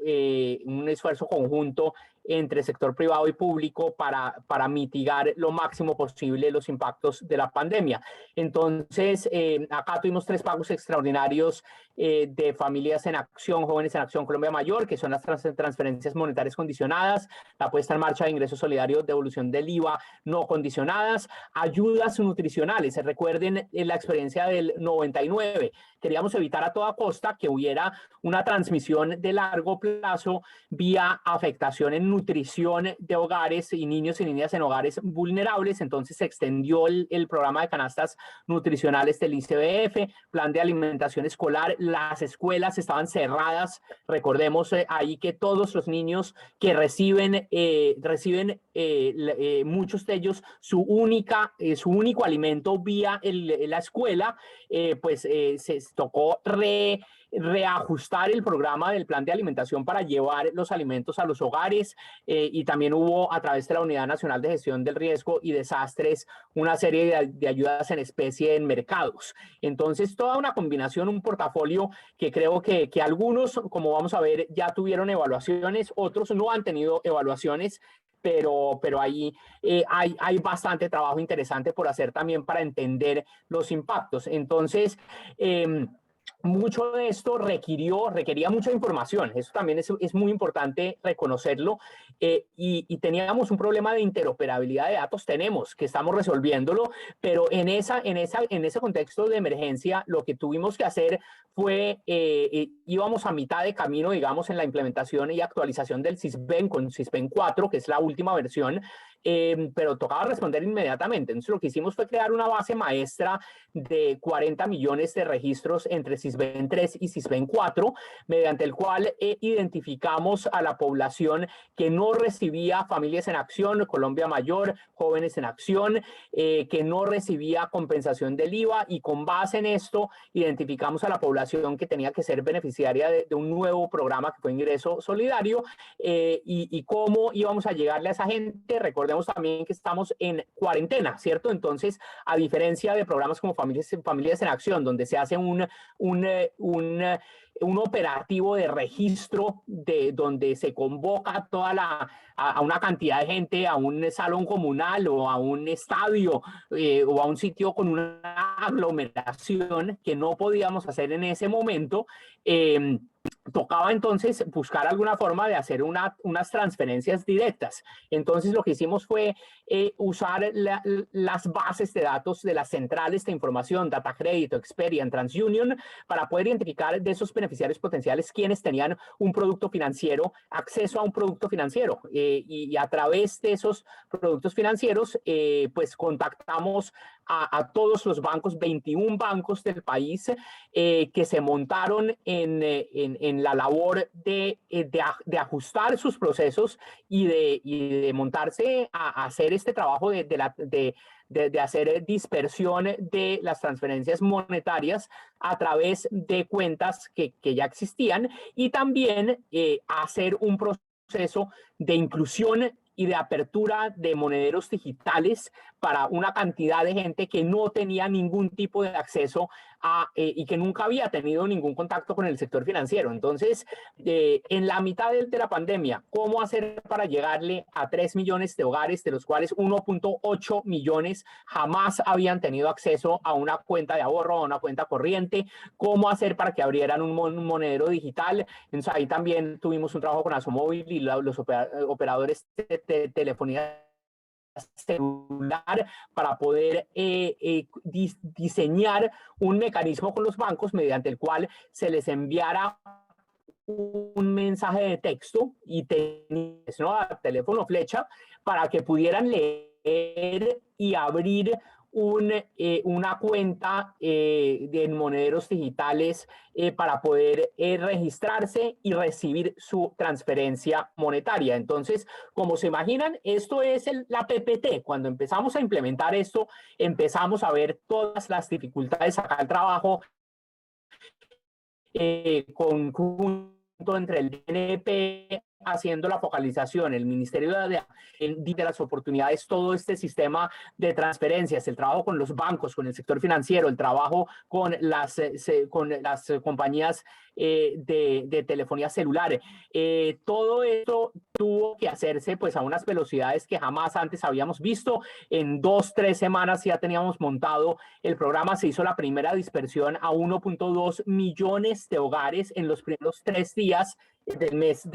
conjunto entre sector privado y público para mitigar lo máximo posible los impactos de la pandemia. Entonces, acá tuvimos 3 pagos extraordinarios de Familias en Acción, Jóvenes en Acción, Colombia Mayor, que son las transferencias monetarias condicionadas, la puesta en marcha de ingresos solidarios, devolución del IVA no condicionadas, ayudas nutricionales. Recuerden la experiencia del 99. Queríamos evitar a toda costa que hubiera una transmisión de largo plazo vía afectación en nutrición de hogares y niños y niñas en hogares vulnerables. Entonces se extendió el programa de canastas nutricionales del ICBF, plan de alimentación escolar. Las escuelas estaban cerradas. Recordemos ahí que todos los niños que reciben muchos de ellos su único alimento vía la escuela, pues se tocó reajustar el programa del plan de alimentación para llevar los alimentos a los hogares, y también hubo a través de la Unidad Nacional de Gestión del Riesgo y Desastres una serie de ayudas en especie en mercados. Entonces, toda una combinación, un portafolio que creo que algunos, como vamos a ver, ya tuvieron evaluaciones, otros no han tenido evaluaciones, pero ahí hay bastante trabajo interesante por hacer también para entender los impactos. Entonces, mucho de esto requería mucha información. Eso también es muy importante reconocerlo. Y teníamos un problema de interoperabilidad de datos, que estamos resolviéndolo, pero en ese contexto de emergencia, lo que tuvimos que hacer fue, íbamos a mitad de camino, digamos, en la implementación y actualización del SISBEN con SISBEN 4, que es la última versión, pero tocaba responder inmediatamente. Entonces, lo que hicimos fue crear una base maestra de 40 millones de registros entre SISBEN 3 y SISBEN 4, mediante el cual identificamos a la población que no recibía Familias en Acción, Colombia Mayor, Jóvenes en Acción, que no recibía compensación del IVA, y con base en esto identificamos a la población que tenía que ser beneficiaria de un nuevo programa que fue Ingreso Solidario, y cómo íbamos a llegarle a esa gente. Recordemos también que estamos en cuarentena, ¿cierto? Entonces, a diferencia de programas como Familias en Acción, donde se hace un operativo de registro donde se convoca a una cantidad de gente a un salón comunal o a un estadio, o a un sitio con una aglomeración que no podíamos hacer en ese momento. Tocaba entonces buscar alguna forma de hacer unas transferencias directas. Entonces, lo que hicimos fue usar las bases de datos de las centrales de información, Datacrédito, Experian, TransUnion, para poder identificar de esos beneficiarios potenciales quienes tenían un producto financiero, acceso a un producto financiero. Y a través de esos productos financieros, pues contactamos a todos los bancos, 21 bancos del país, que se montaron en la labor de ajustar sus procesos y de montarse a hacer este trabajo de hacer dispersión de las transferencias monetarias a través de cuentas que ya existían, y también hacer un proceso de inclusión y de apertura de monederos digitales para una cantidad de gente que no tenía ningún tipo de acceso y que nunca había tenido ningún contacto con el sector financiero. Entonces, en la mitad de la pandemia, ¿cómo hacer para llegarle a 3 millones de hogares, de los cuales 1.8 millones jamás habían tenido acceso a una cuenta de ahorro, a una cuenta corriente? ¿Cómo hacer para que abrieran un monedero digital? Entonces, ahí también tuvimos un trabajo con Asomóvil y los operadores de telefonía celular para poder diseñar un mecanismo con los bancos mediante el cual se les enviara un mensaje de texto y teléfono flecha para que pudieran leer y abrir una cuenta de monederos digitales para poder registrarse y recibir su transferencia monetaria. Entonces, como se imaginan, esto es la PPT. Cuando empezamos a implementar esto, empezamos a ver todas las dificultades acá al trabajo conjunto entre el DNP haciendo la focalización, el Ministerio de las Oportunidades, todo este sistema de transferencias, el trabajo con los bancos, con el sector financiero, el trabajo con las compañías de telefonía celular. Todo esto tuvo que hacerse pues a unas velocidades que jamás antes habíamos visto. En 2-3 semanas ya teníamos montado el programa. Se hizo la primera dispersión a 1.2 millones de hogares en los primeros 3 días del mes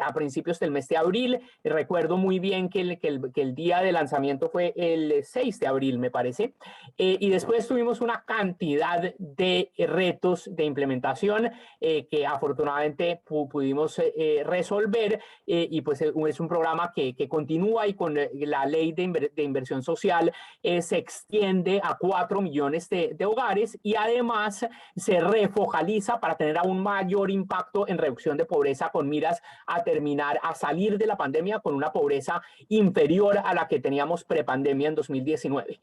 a principios del mes de abril. Recuerdo muy bien que el día de lanzamiento fue el 6 de abril, me parece. Y después tuvimos una cantidad de retos de implementación que afortunadamente pudimos resolver, y pues es un programa que continúa, y con la ley de inversión social se extiende a 4 millones de hogares, y además se refocaliza para tener aún mayor impacto en reducción de pobreza con miras a terminar, a salir de la pandemia con una pobreza inferior a la que teníamos prepandemia en 2019.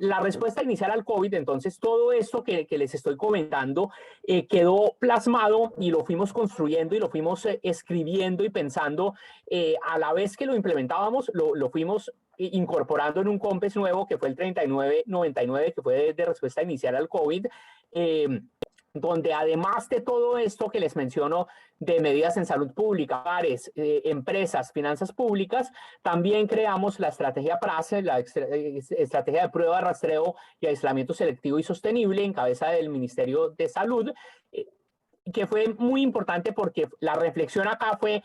La respuesta inicial al COVID, entonces, todo esto que les estoy comentando quedó plasmado y lo fuimos construyendo y lo fuimos escribiendo y pensando a la vez que lo implementábamos, lo fuimos incorporando en un COMPES nuevo que fue el 3999, que fue de respuesta inicial al COVID, donde además de todo esto que les menciono de medidas en salud pública, bares, empresas, finanzas públicas, también creamos la estrategia PRASE, la estrategia de prueba, rastreo y aislamiento selectivo y sostenible en cabeza del Ministerio de Salud, que fue muy importante porque la reflexión acá fue,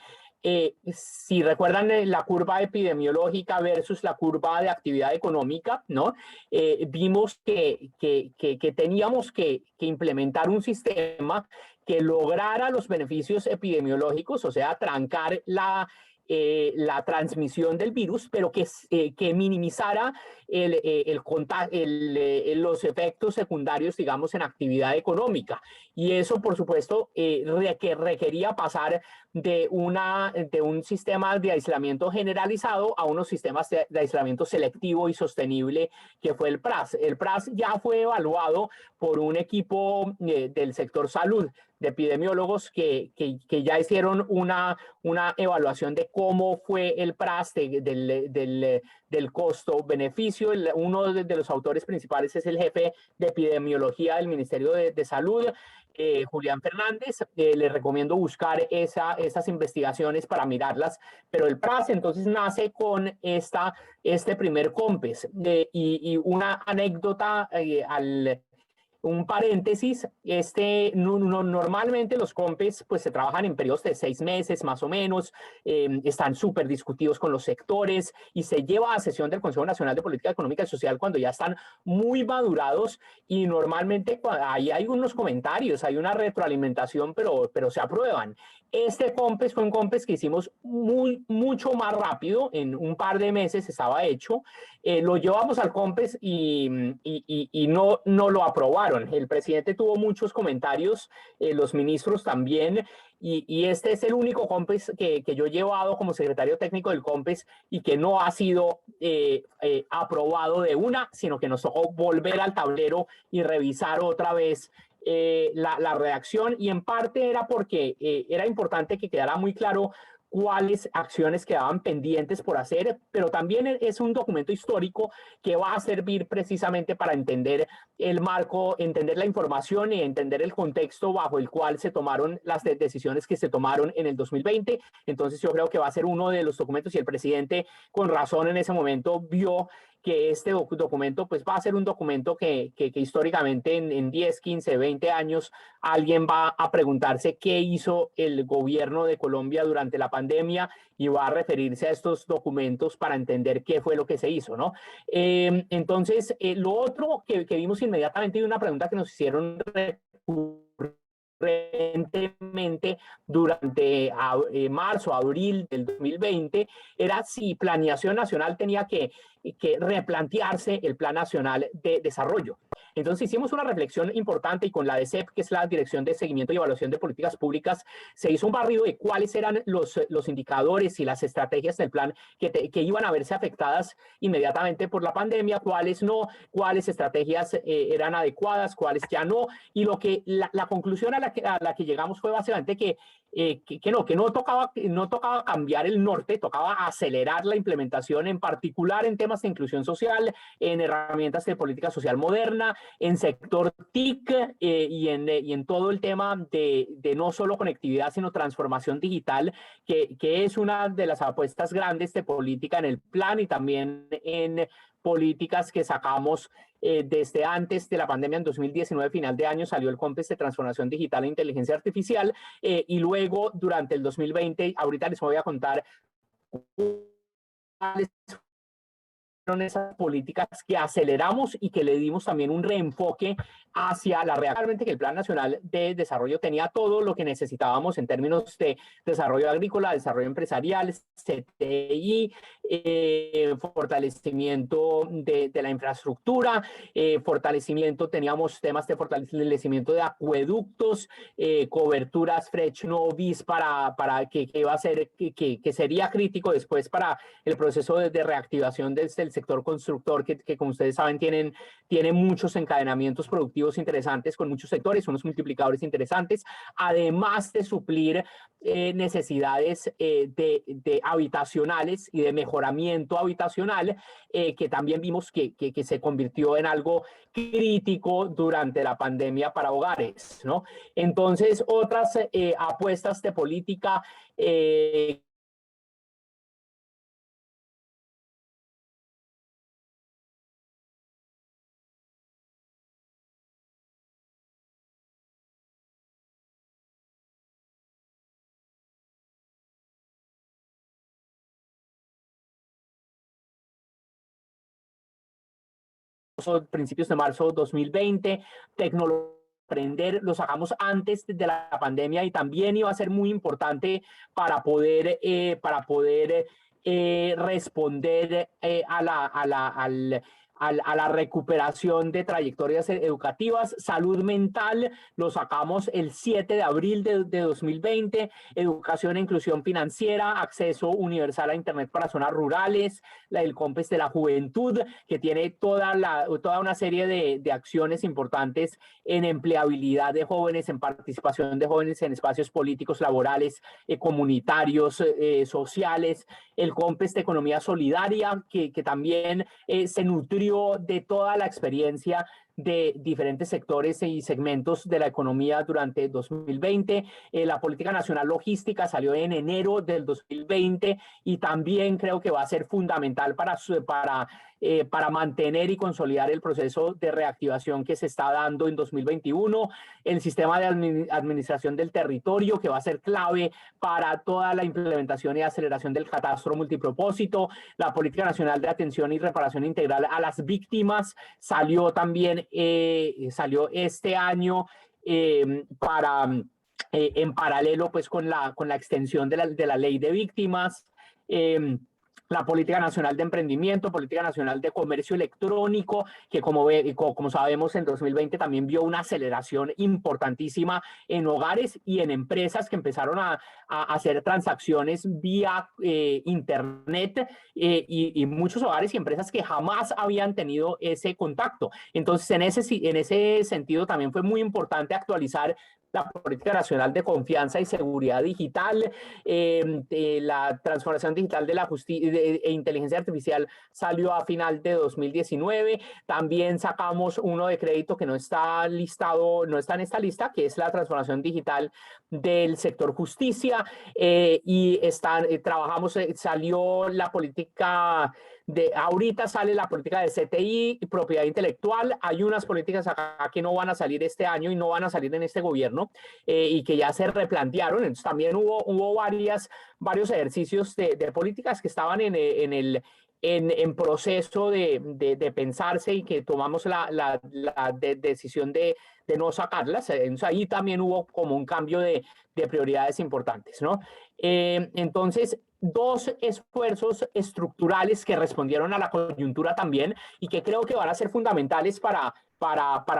si recuerdan la curva epidemiológica versus la curva de actividad económica, ¿no? Vimos que teníamos que implementar un sistema que lograra los beneficios epidemiológicos, o sea, trancar la transmisión del virus, pero que minimizara los efectos secundarios, digamos, en actividad económica. Y eso, por supuesto, que requería pasar de un sistema de aislamiento generalizado a unos sistemas de aislamiento selectivo y sostenible, que fue el PRAS. El PRAS ya fue evaluado por un equipo del sector salud, de epidemiólogos que ya hicieron una evaluación de cómo fue el PRAS, del costo-beneficio. Uno de los autores principales es el jefe de epidemiología del Ministerio de Salud, Julián Fernández. Les recomiendo buscar esas investigaciones para mirarlas, pero el PRAS entonces nace con este primer COMPES. Y una anécdota un paréntesis, normalmente los COMPES pues se trabajan en periodos de 6 meses más o menos, están súper discutidos con los sectores y se lleva a sesión del Consejo Nacional de Política Económica y Social cuando ya están muy madurados, y normalmente ahí hay unos comentarios, hay una retroalimentación, pero se aprueban. Este COMPES fue un COMPES que hicimos mucho más rápido, en un par de meses estaba hecho. Lo llevamos al COMPES y no lo aprobaron. El presidente tuvo muchos comentarios, los ministros también, y este es el único COMPES que yo he llevado como secretario técnico del COMPES y que no ha sido aprobado de una, sino que nos tocó volver al tablero y revisar otra vez la redacción, y en parte era porque era importante que quedara muy claro cuáles acciones quedaban pendientes por hacer, pero también es un documento histórico que va a servir precisamente para entender el marco, entender la información y entender el contexto bajo el cual se tomaron las decisiones que se tomaron en el 2020. Entonces yo creo que va a ser uno de los documentos, y el presidente con razón en ese momento vio que este documento pues va a ser un documento que históricamente en 10, 15, 20 años alguien va a preguntarse qué hizo el gobierno de Colombia durante la pandemia, y va a referirse a estos documentos para entender qué fue lo que se hizo, ¿no? Entonces, lo otro que vimos inmediatamente, y una pregunta que nos hicieron recurrentemente durante marzo, abril del 2020, era si Planeación Nacional tenía que replantearse el Plan Nacional de Desarrollo. Entonces hicimos una reflexión importante, y con la DSEP, que es la Dirección de Seguimiento y Evaluación de Políticas Públicas, se hizo un barrido de cuáles eran los indicadores y las estrategias del plan que iban a verse afectadas inmediatamente por la pandemia, cuáles no, cuáles estrategias eran adecuadas, cuáles ya no. Y la conclusión a la que llegamos fue básicamente que no tocaba cambiar el norte, tocaba acelerar la implementación, en particular en temas de inclusión social, en herramientas de política social moderna, en sector TIC, y en todo el tema de no solo conectividad, sino transformación digital, que es una de las apuestas grandes de política en el plan, y también en políticas que sacamos desde antes de la pandemia. En 2019, final de año, salió el COMPES de Transformación Digital e Inteligencia Artificial, y luego durante el 2020, ahorita les voy a contar cuáles esas políticas que aceleramos y que le dimos también un reenfoque hacia la realmente que el Plan Nacional de Desarrollo tenía todo lo que necesitábamos en términos de desarrollo agrícola, desarrollo empresarial, CTI, fortalecimiento de la infraestructura, fortalecimiento, teníamos temas de fortalecimiento de acueductos, coberturas Fresh No Bis para que iba a ser, que sería crítico después para el proceso de reactivación desde el sector constructor, que como ustedes saben tiene muchos encadenamientos productivos interesantes con muchos sectores, unos multiplicadores interesantes, además de suplir necesidades de habitacionales y de mejoramiento habitacional, que también vimos que se convirtió en algo crítico durante la pandemia para hogares, ¿no? Entonces, otras apuestas de política principios de marzo 2020, tecnología aprender, lo sacamos antes de la pandemia y también iba a ser muy importante para poder responder a la recuperación de trayectorias educativas. Salud mental, lo sacamos el 7 de abril de 2020, educación e inclusión financiera, acceso universal a Internet para zonas rurales, el COMPES de la juventud, que tiene toda una serie de acciones importantes en empleabilidad de jóvenes, en participación de jóvenes en espacios políticos, laborales, comunitarios, sociales, el COMPES de economía solidaria, que también se nutrió de toda la experiencia de diferentes sectores y segmentos de la economía durante 2020. La política nacional logística salió en enero del 2020 y también creo que va a ser fundamental para mantener y consolidar el proceso de reactivación que se está dando en 2021. El sistema de administración del territorio, que va a ser clave para toda la implementación y aceleración del catastro multipropósito. La política nacional de atención y reparación integral a las víctimas salió también salió este año en paralelo pues con la extensión de la ley de víctimas. La política nacional de emprendimiento, política nacional de comercio electrónico, que como sabemos en 2020 también vio una aceleración importantísima en hogares y en empresas que empezaron a hacer transacciones vía internet, y muchos hogares y empresas que jamás habían tenido ese contacto. Entonces, en ese sentido también fue muy importante actualizar la política nacional de confianza y seguridad digital, la transformación digital de la justicia e inteligencia artificial salió a final de 2019. También sacamos uno de crédito que no está listado, no está en esta lista, que es la transformación digital del sector justicia, y salió la política ahorita sale la política de CTI y propiedad intelectual. Hay unas políticas acá que no van a salir este año y no van a salir en este gobierno, y que ya se replantearon. Entonces también hubo varios ejercicios de políticas que estaban en proceso de pensarse y que tomamos la decisión de no sacarlas. Entonces ahí también hubo como un cambio de prioridades importantes, ¿no? Entonces, dos esfuerzos estructurales que respondieron a la coyuntura también y que creo que van a ser fundamentales para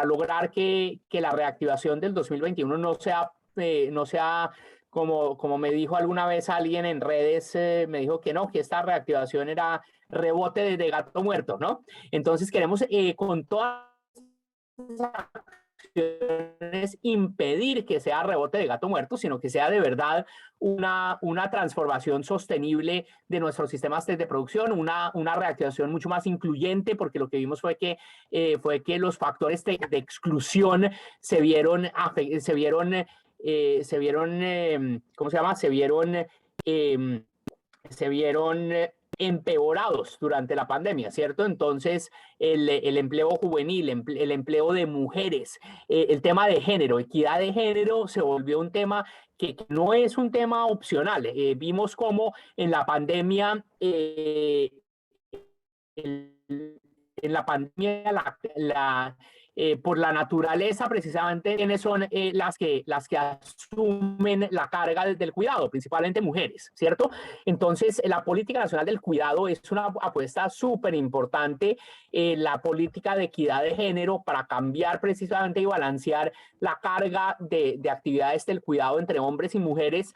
lograr que la reactivación del 2021 no sea como me dijo alguna vez alguien en redes, me dijo que no, que esta reactivación era rebote de gato muerto, ¿no? Entonces queremos con todas impedir que sea rebote de gato muerto, sino que sea de verdad una transformación sostenible de nuestros sistemas de producción, una reactivación mucho más incluyente, porque lo que vimos fue que los factores de exclusión se vieron empeorados durante la pandemia, ¿cierto? Entonces, el empleo juvenil, el empleo de mujeres, el tema de género, equidad de género se volvió un tema que no es un tema opcional. Vimos cómo en la pandemia el en la pandemia, por la naturaleza, precisamente, quienes son las que asumen la carga del cuidado, principalmente mujeres, ¿cierto? Entonces, la política nacional del cuidado es una apuesta súper importante, la política de equidad de género para cambiar precisamente y balancear la carga de actividades del cuidado entre hombres y mujeres,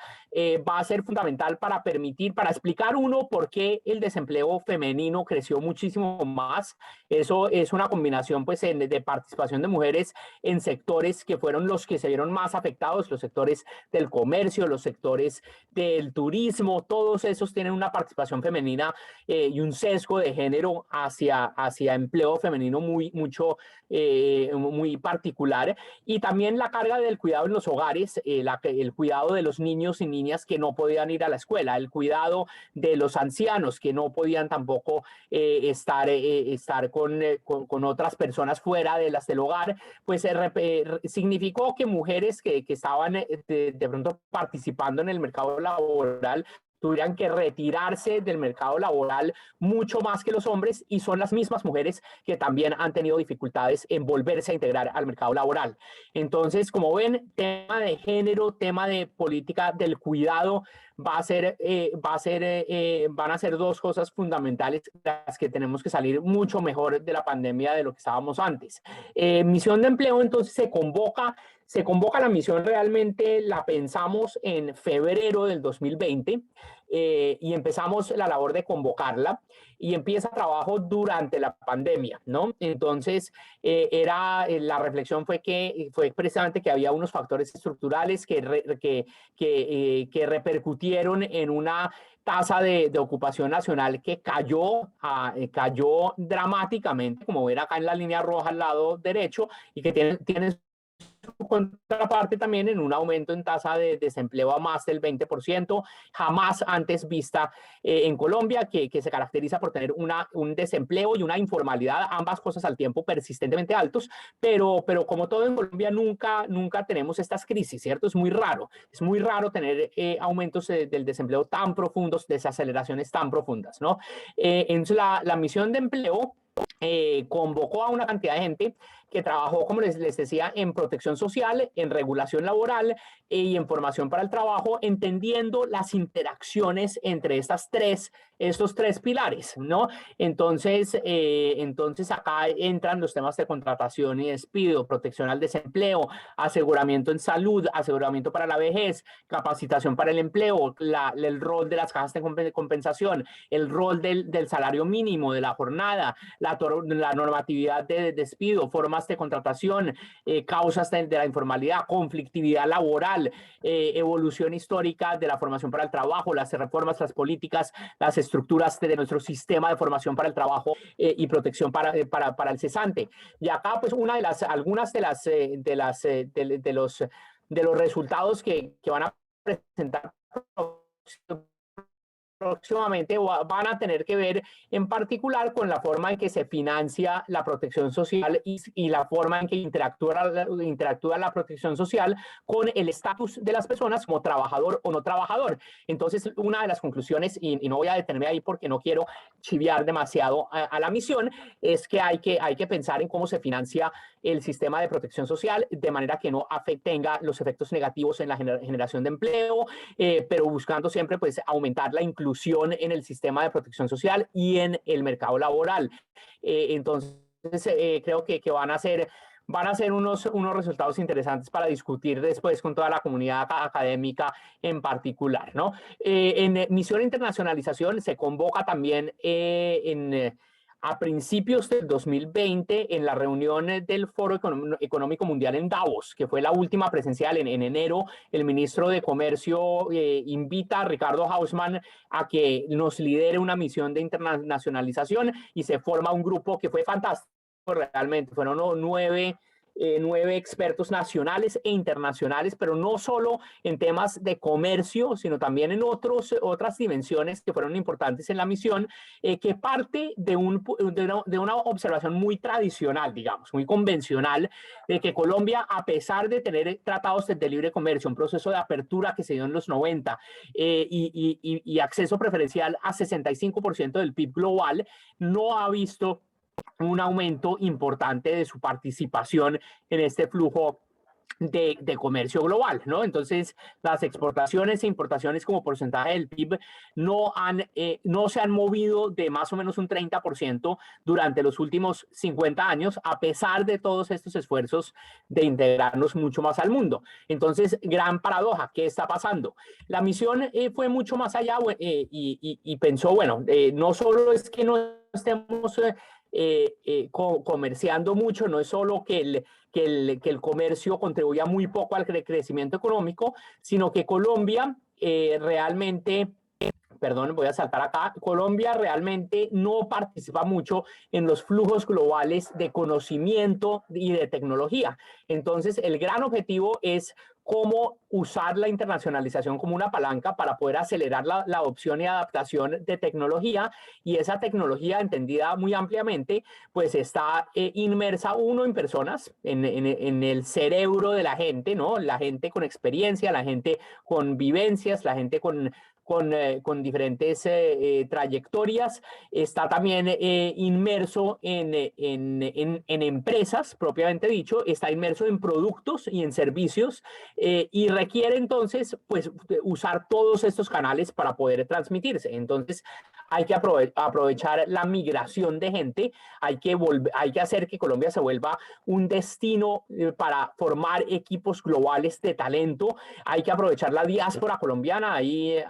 va a ser fundamental para permitir, para explicar uno por qué el desempleo femenino creció muchísimo más. Eso es una combinación pues de participación de mujeres en sectores que fueron los que se vieron más afectados, los sectores del comercio, los sectores del turismo, todos esos tienen una participación femenina y un sesgo de género hacia empleo femenino muy particular. Y también la carga del cuidado en los hogares, el cuidado de los niños y niñas que no podían ir a la escuela, el cuidado de los ancianos que no podían tampoco estar con otras personas fuera del hogar, pues significó que mujeres que estaban de pronto participando en el mercado laboral tuvieran que retirarse del mercado laboral mucho más que los hombres, y son las mismas mujeres que también han tenido dificultades en volverse a integrar al mercado laboral. Entonces, como ven, tema de género, tema de política del cuidado, van a ser dos cosas fundamentales las que tenemos que salir mucho mejor de la pandemia de lo que estábamos antes. Misión de empleo, entonces, se convoca la misión, realmente la pensamos en febrero del 2020 y empezamos la labor de convocarla, y empieza trabajo durante la pandemia, ¿no? Entonces, la reflexión fue precisamente que había unos factores estructurales que repercutieron en una tasa de ocupación nacional que cayó dramáticamente, como ver acá en la línea roja al lado derecho, y que tiene su contraparte también en un aumento en tasa de desempleo a más del 20%, jamás antes vista en Colombia, que se caracteriza por tener un desempleo y una informalidad, ambas cosas al tiempo persistentemente altos, pero como todo en Colombia nunca tenemos estas crisis, ¿cierto? Es muy raro tener aumentos del desempleo tan profundos, desaceleraciones tan profundas, ¿no? Entonces la misión de empleo convocó a una cantidad de gente que trabajó, como les decía, en protección social, en regulación laboral y en formación para el trabajo, entendiendo las interacciones entre estos tres pilares, ¿no? Entonces acá entran los temas de contratación y despido, protección al desempleo, aseguramiento en salud, aseguramiento para la vejez, capacitación para el empleo, el rol de las cajas de compensación, el rol del salario mínimo, de la jornada, la normatividad de despido, formas de contratación, causas de la informalidad, conflictividad laboral, evolución histórica de la formación para el trabajo, las reformas, las políticas, las estructuras de nuestro sistema de formación para el trabajo y protección para el cesante. Y acá, pues, algunas de los resultados que van a presentar próximamente van a tener que ver en particular con la forma en que se financia la protección social y la forma en que interactúa la protección social con el estatus de las personas como trabajador o no trabajador. Entonces, una de las conclusiones, y no voy a detenerme ahí porque no quiero chiviar demasiado a la misión, es que hay que pensar en cómo se financia el sistema de protección social de manera que no tenga los efectos negativos en la generación de empleo, pero buscando siempre pues aumentar la inclusión en el sistema de protección social y en el mercado laboral. Entonces, creo que van a ser unos resultados interesantes para discutir después con toda la comunidad académica en particular, ¿no? En Misión Internacionalización se convoca también a principios del 2020 en la reunión del Foro Económico Mundial en Davos, que fue la última presencial en enero. El ministro de Comercio invita a Ricardo Hausmann a que nos lidere una misión de internacionalización, y se forma un grupo que fue fantástico realmente. Fueron 9 9 expertos nacionales e internacionales, pero no solo en temas de comercio, sino también en otras dimensiones que fueron importantes en la misión, que parte de una observación muy tradicional, digamos, muy convencional, de que Colombia, a pesar de tener tratados de libre comercio, un proceso de apertura que se dio en los 90 y acceso preferencial a 65% del PIB global, no ha visto un aumento importante de su participación en este flujo de comercio global, ¿no? Entonces, las exportaciones e importaciones como porcentaje del PIB no se han movido de más o menos un 30% durante los últimos 50 años, a pesar de todos estos esfuerzos de integrarnos mucho más al mundo. Entonces, gran paradoja, ¿qué está pasando? La misión fue mucho más allá y pensó, bueno, no solo es que no estemos comerciando mucho, no es solo que el comercio contribuya muy poco al crecimiento económico, sino que Colombia realmente, perdón, voy a saltar acá, Colombia realmente no participa mucho en los flujos globales de conocimiento y de tecnología. Entonces, el gran objetivo es cómo usar la internacionalización como una palanca para poder acelerar la adopción y adaptación de tecnología, y esa tecnología, entendida muy ampliamente, pues está inmersa en personas, en el cerebro de la gente, ¿no? La gente con experiencia, la gente con vivencias, la gente con diferentes trayectorias, está también inmerso en empresas, propiamente dicho, está inmerso en productos y en servicios, y requiere entonces pues usar todos estos canales para poder transmitirse. Entonces hay que aprovechar la migración de gente, hay que hacer que Colombia se vuelva un destino para formar equipos globales de talento, hay que aprovechar la diáspora colombiana, hay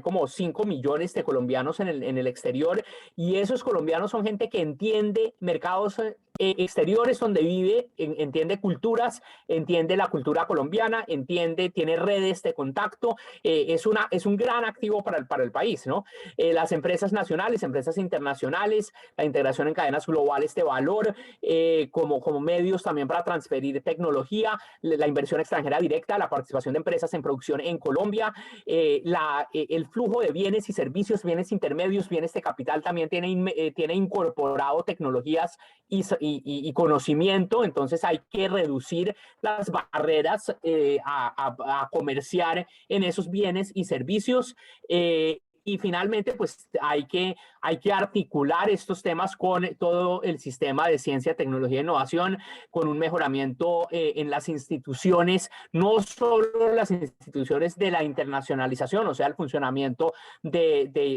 como 5 millones de colombianos en el exterior, y esos colombianos son gente que entiende mercados exteriores donde vive, entiende culturas, entiende la cultura colombiana, tiene redes de contacto, es un gran activo para el país, ¿no? Las empresas nacionales, empresas internacionales, la integración en cadenas globales de valor, como medios también para transferir tecnología, la inversión extranjera directa, la participación de empresas en producción en Colombia, el flujo de bienes y servicios, bienes intermedios, bienes de capital también tiene incorporado tecnologías y conocimiento. Entonces hay que reducir las barreras a comerciar en esos bienes y servicios. Y finalmente, pues hay que articular estos temas con todo el sistema de ciencia, tecnología e innovación, con un mejoramiento en las instituciones, no solo las instituciones de la internacionalización, o sea, el funcionamiento de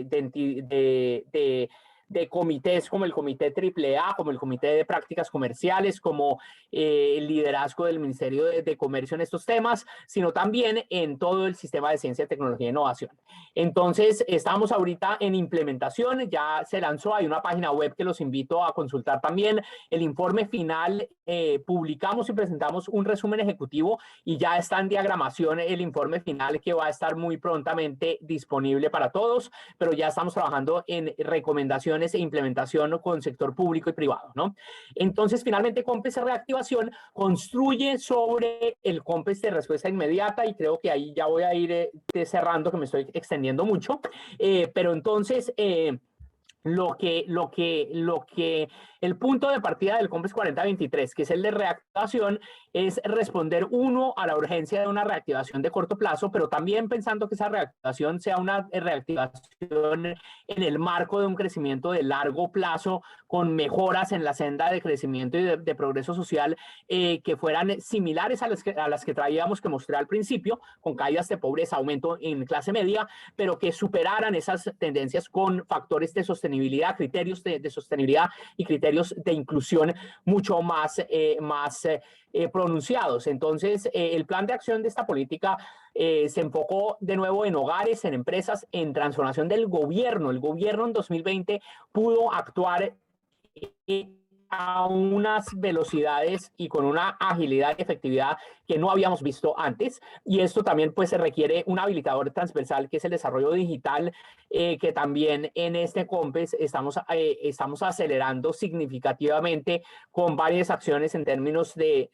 comités como el Comité AAA, como el Comité de Prácticas Comerciales, como el liderazgo del Ministerio de Comercio en estos temas, sino también en todo el sistema de ciencia, tecnología e innovación. Entonces, estamos ahorita en implementación, ya se lanzó, hay una página web que los invito a consultar también. El informe final, publicamos y presentamos un resumen ejecutivo y ya está en diagramación el informe final, que va a estar muy prontamente disponible para todos, pero ya estamos trabajando en recomendaciones e implementación con sector público y privado, ¿no? Entonces, finalmente, COMPES Reactivación construye sobre el COMPES de respuesta inmediata, y creo que ahí ya voy a ir cerrando, que me estoy extendiendo mucho, pero entonces el punto de partida del COMPES 4023, que es el de reactivación, es responder, uno, a la urgencia de una reactivación de corto plazo, pero también pensando que esa reactivación sea una reactivación en el marco de un crecimiento de largo plazo, con mejoras en la senda de crecimiento y de progreso social que fueran similares a las que traíamos, que mostré al principio, con caídas de pobreza, aumento en clase media, pero que superaran esas tendencias con factores de sostenibilidad, criterios de sostenibilidad y criterios de inclusión mucho más pronunciados. Entonces, el plan de acción de esta política se enfocó de nuevo en hogares, en empresas, en transformación del gobierno. El gobierno en 2020 pudo actuar a unas velocidades y con una agilidad y efectividad que no habíamos visto antes. Y esto también pues se requiere un habilitador transversal que es el desarrollo digital, que también en este COMPES estamos acelerando significativamente con varias acciones en términos del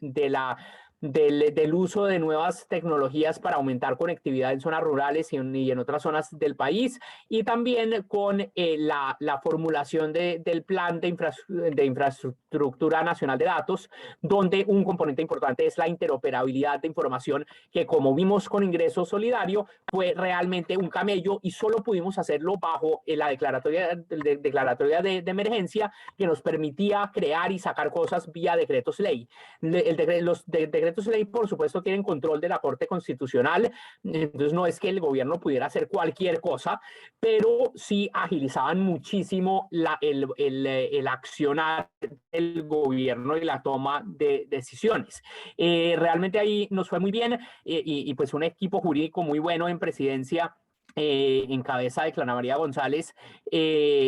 uso de nuevas tecnologías para aumentar conectividad en zonas rurales y en otras zonas del país, y también con la formulación del plan de infraestructura nacional de datos, donde un componente importante es la interoperabilidad de información, que como vimos con Ingreso Solidario fue realmente un camello y solo pudimos hacerlo bajo la declaratoria de emergencia, que nos permitía crear y sacar cosas vía decretos ley. Los decretos ley, por supuesto, tienen control de la Corte Constitucional, entonces no es que el gobierno pudiera hacer cualquier cosa, pero sí agilizaban muchísimo el accionar del gobierno y la toma de decisiones. Realmente ahí nos fue muy bien, y pues un equipo jurídico muy bueno en presidencia, en cabeza de Clara María González,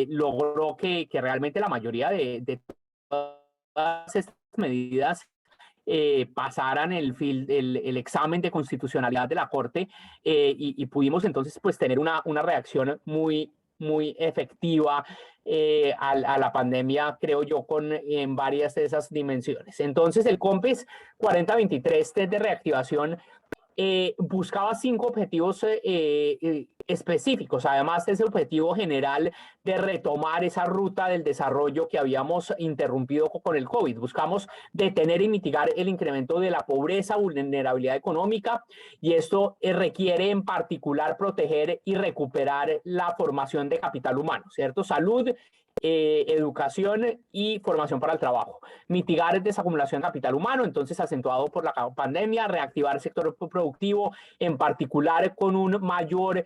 logró que realmente la mayoría de todas estas medidas pasaran el examen de constitucionalidad de la Corte, y pudimos entonces pues tener una reacción muy efectiva a la pandemia, creo yo, en varias de esas dimensiones. Entonces el COMPES 4023 de reactivación buscaba 5 objetivos específicos, además de ese objetivo general de retomar esa ruta del desarrollo que habíamos interrumpido con el COVID. Buscamos detener y mitigar el incremento de la pobreza, vulnerabilidad económica, y esto requiere en particular proteger y recuperar la formación de capital humano, ¿cierto? Salud, educación y formación para el trabajo. Mitigar desacumulación de capital humano, entonces acentuado por la pandemia, reactivar el sector productivo, en particular con un mayor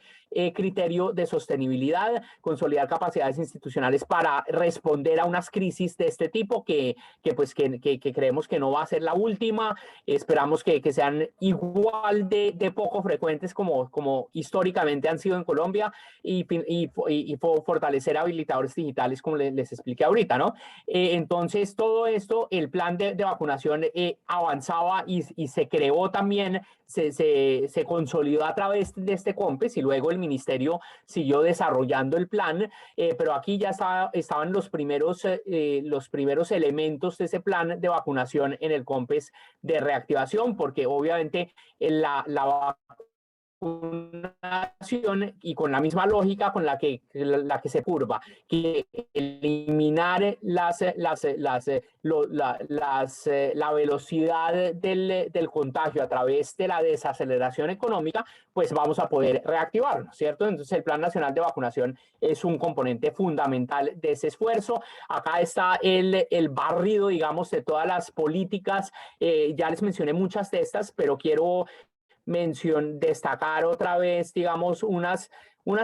criterio de sostenibilidad, consolidar capacidades institucionales para responder a unas crisis de este tipo que creemos que no va a ser la última. Esperamos que sean igual de poco frecuentes como históricamente han sido en Colombia, y fortalecer habilitadores digitales, como les expliqué ahorita, ¿no? Entonces, todo esto, el plan de vacunación avanzaba y se creó también, se consolidó a través de este COMPES, y luego el ministerio siguió desarrollando el plan, pero aquí ya estaban los primeros elementos de ese plan de vacunación en el COMPES de reactivación, porque obviamente la vacunación, y con la misma lógica con la que se curva, que eliminar la velocidad del contagio a través de la desaceleración económica, pues vamos a poder reactivarnos, ¿cierto? Entonces el Plan Nacional de Vacunación es un componente fundamental de ese esfuerzo. Acá está el barrido, digamos, de todas las políticas. Ya les mencioné muchas de estas, pero quiero destacar otra vez, digamos, unas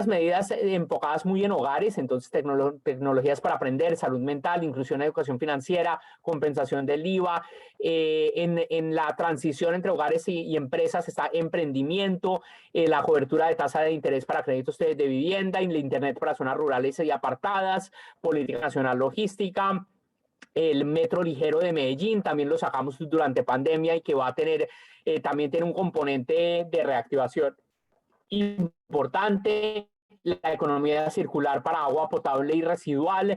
medidas enfocadas muy en hogares, entonces tecnologías para aprender, salud mental, inclusión, educación financiera, compensación del IVA. En la transición entre hogares y empresas está emprendimiento, la cobertura de tasa de interés para créditos de vivienda, y el internet para zonas rurales y apartadas, política nacional logística. El metro ligero de Medellín también lo sacamos durante pandemia, y que va a tener también tiene un componente de reactivación importante. La economía circular para agua potable y residual.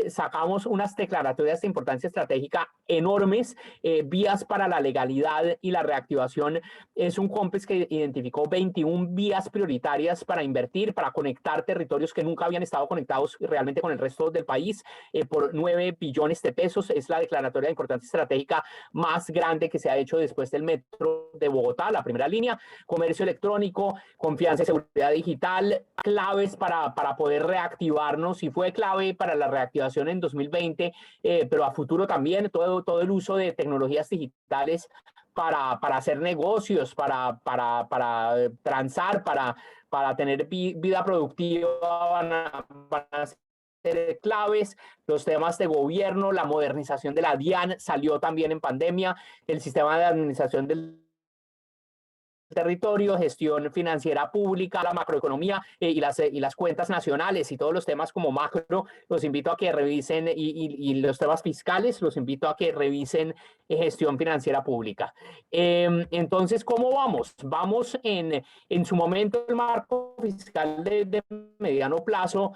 Sacamos unas declaratorias de importancia estratégica enormes. Vías para la legalidad y la reactivación es un COMPES que identificó 21 vías prioritarias para invertir, para conectar territorios que nunca habían estado conectados realmente con el resto del país, por 9 billones de pesos. Es la declaratoria de importancia estratégica más grande que se ha hecho después del metro de Bogotá, la primera línea. Comercio electrónico, confianza y seguridad digital, claves para poder reactivarnos, y fue clave para la reactivación en 2020, pero a futuro también todo el uso de tecnologías digitales para hacer negocios, para transar, para tener vida productiva, van a ser claves. Los temas de gobierno, la modernización de la DIAN salió también en pandemia, el sistema de administración del territorio, gestión financiera pública, la macroeconomía y las cuentas nacionales y todos los temas como macro, los invito a que revisen y los temas fiscales, los invito a que revisen gestión financiera pública. Entonces, ¿cómo vamos? Vamos en su momento el marco fiscal de mediano plazo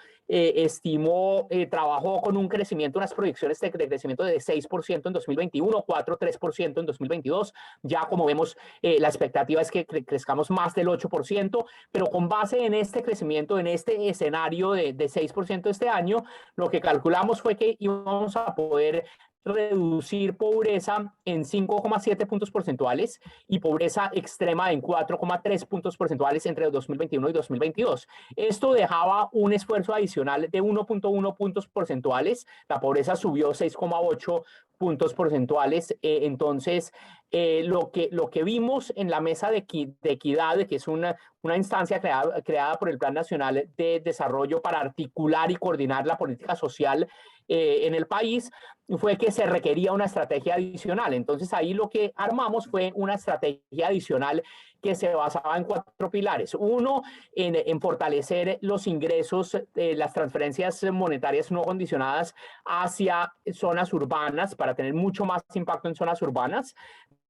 trabajó con un crecimiento, unas proyecciones de crecimiento de 6% en 2021, 4,3% en 2022. Ya como vemos, la expectativa es que crezcamos más del 8%, pero con base en este crecimiento, en este escenario de 6% este año, lo que calculamos fue que íbamos a poder reducir pobreza en 5,7 puntos porcentuales y pobreza extrema en 4,3 puntos porcentuales entre 2021 y 2022. Esto dejaba un esfuerzo adicional de 1,1 puntos porcentuales. La pobreza subió 6,8 puntos porcentuales. Entonces, lo que vimos en la mesa de equidad, que es una instancia creada por el Plan Nacional de Desarrollo para articular y coordinar la política social en el país, fue que se requería una estrategia adicional. Entonces ahí lo que armamos fue una estrategia adicional que se basaba en 4 pilares. Uno, en fortalecer los ingresos, las transferencias monetarias no condicionadas hacia zonas urbanas para tener mucho más impacto en zonas urbanas.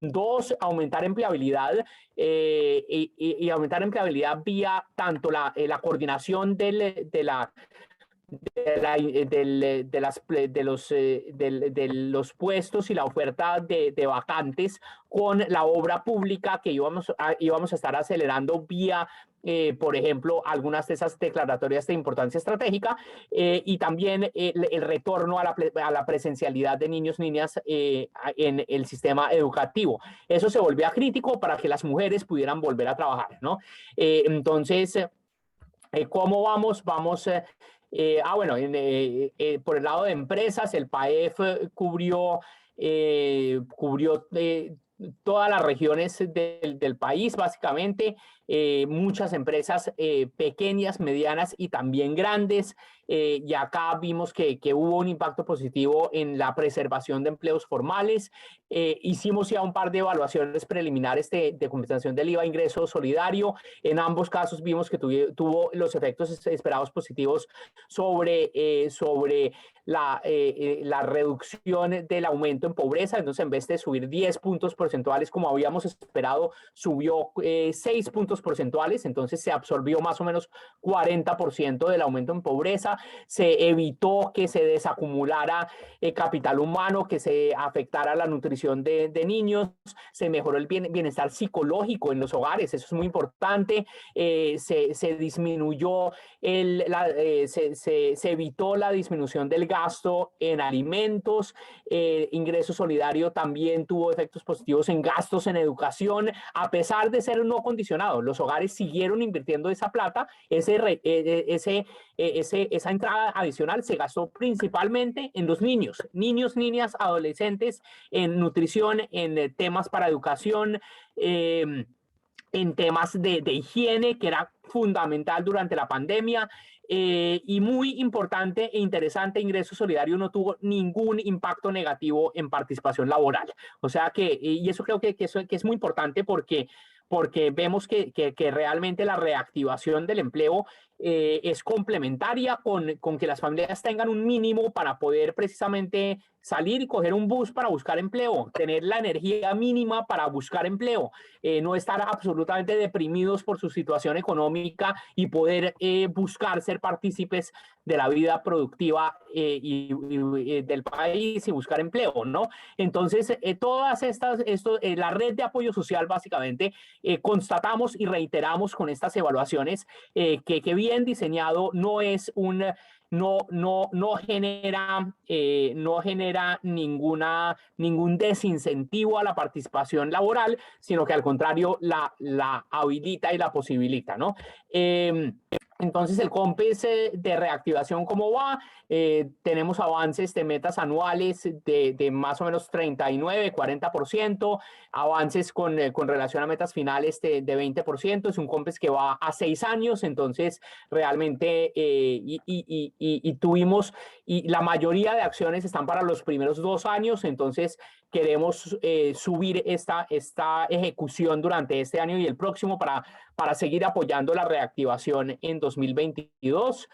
2, aumentar empleabilidad y aumentar empleabilidad vía tanto la coordinación de los puestos y la oferta de vacantes con la obra pública que íbamos a estar acelerando vía, por ejemplo, algunas de esas declaratorias de importancia estratégica y también el retorno a la presencialidad de niños, niñas en el sistema educativo. Eso se volvía crítico para que las mujeres pudieran volver a trabajar, ¿no? Entonces, ¿cómo vamos? Bueno, por el lado de empresas, el PAEF cubrió todas las regiones del país, básicamente, muchas empresas pequeñas, medianas y también grandes. Y acá vimos que hubo un impacto positivo en la preservación de empleos formales. Hicimos ya un par de evaluaciones preliminares de compensación del IVA ingreso solidario. En ambos casos vimos que tuvo los efectos esperados positivos sobre la reducción del aumento en pobreza. Entonces, en vez de subir 10 puntos porcentuales como habíamos esperado, subió 6 puntos porcentuales. Entonces, se absorbió más o menos 40% del aumento en pobreza. Se evitó que se desacumulara capital humano, que se afectara la nutrición de niños. Se mejoró el bienestar psicológico en los hogares. Eso es muy importante. Se disminuyó, se evitó la disminución del gasto en alimentos. Ingreso solidario también tuvo efectos positivos en gastos en educación, a pesar de ser no condicionado. Los hogares siguieron invirtiendo esa plata. Esa entrada adicional se gastó principalmente en los niños, niñas, adolescentes, en nutrición, en temas para educación, en temas de higiene, que era fundamental durante la pandemia. Y muy importante e interesante, ingreso solidario no tuvo ningún impacto negativo en participación laboral. O sea que, y eso creo que es muy importante porque vemos que realmente la reactivación del empleo es complementaria con que las familias tengan un mínimo para poder precisamente salir y coger un bus para buscar empleo, tener la energía mínima para buscar empleo, no estar absolutamente deprimidos por su situación económica y poder buscar ser partícipes de la vida productiva del país y buscar empleo, ¿no? Entonces, todas estas, la red de apoyo social básicamente constatamos y reiteramos con estas evaluaciones que bien diseñado no es no genera ningún desincentivo a la participación laboral, sino que al contrario la habilita y la posibilita, ¿no? Entonces, el COMPES de reactivación, ¿cómo va? Tenemos avances de metas anuales de más o menos 39, 40%, avances con relación a metas finales de 20%. Es un COMPES que va a 6 años, entonces realmente tuvimos, y la mayoría de acciones están para los primeros 2 años, entonces queremos subir esta ejecución durante este año y el próximo para seguir apoyando la reactivación en 2022.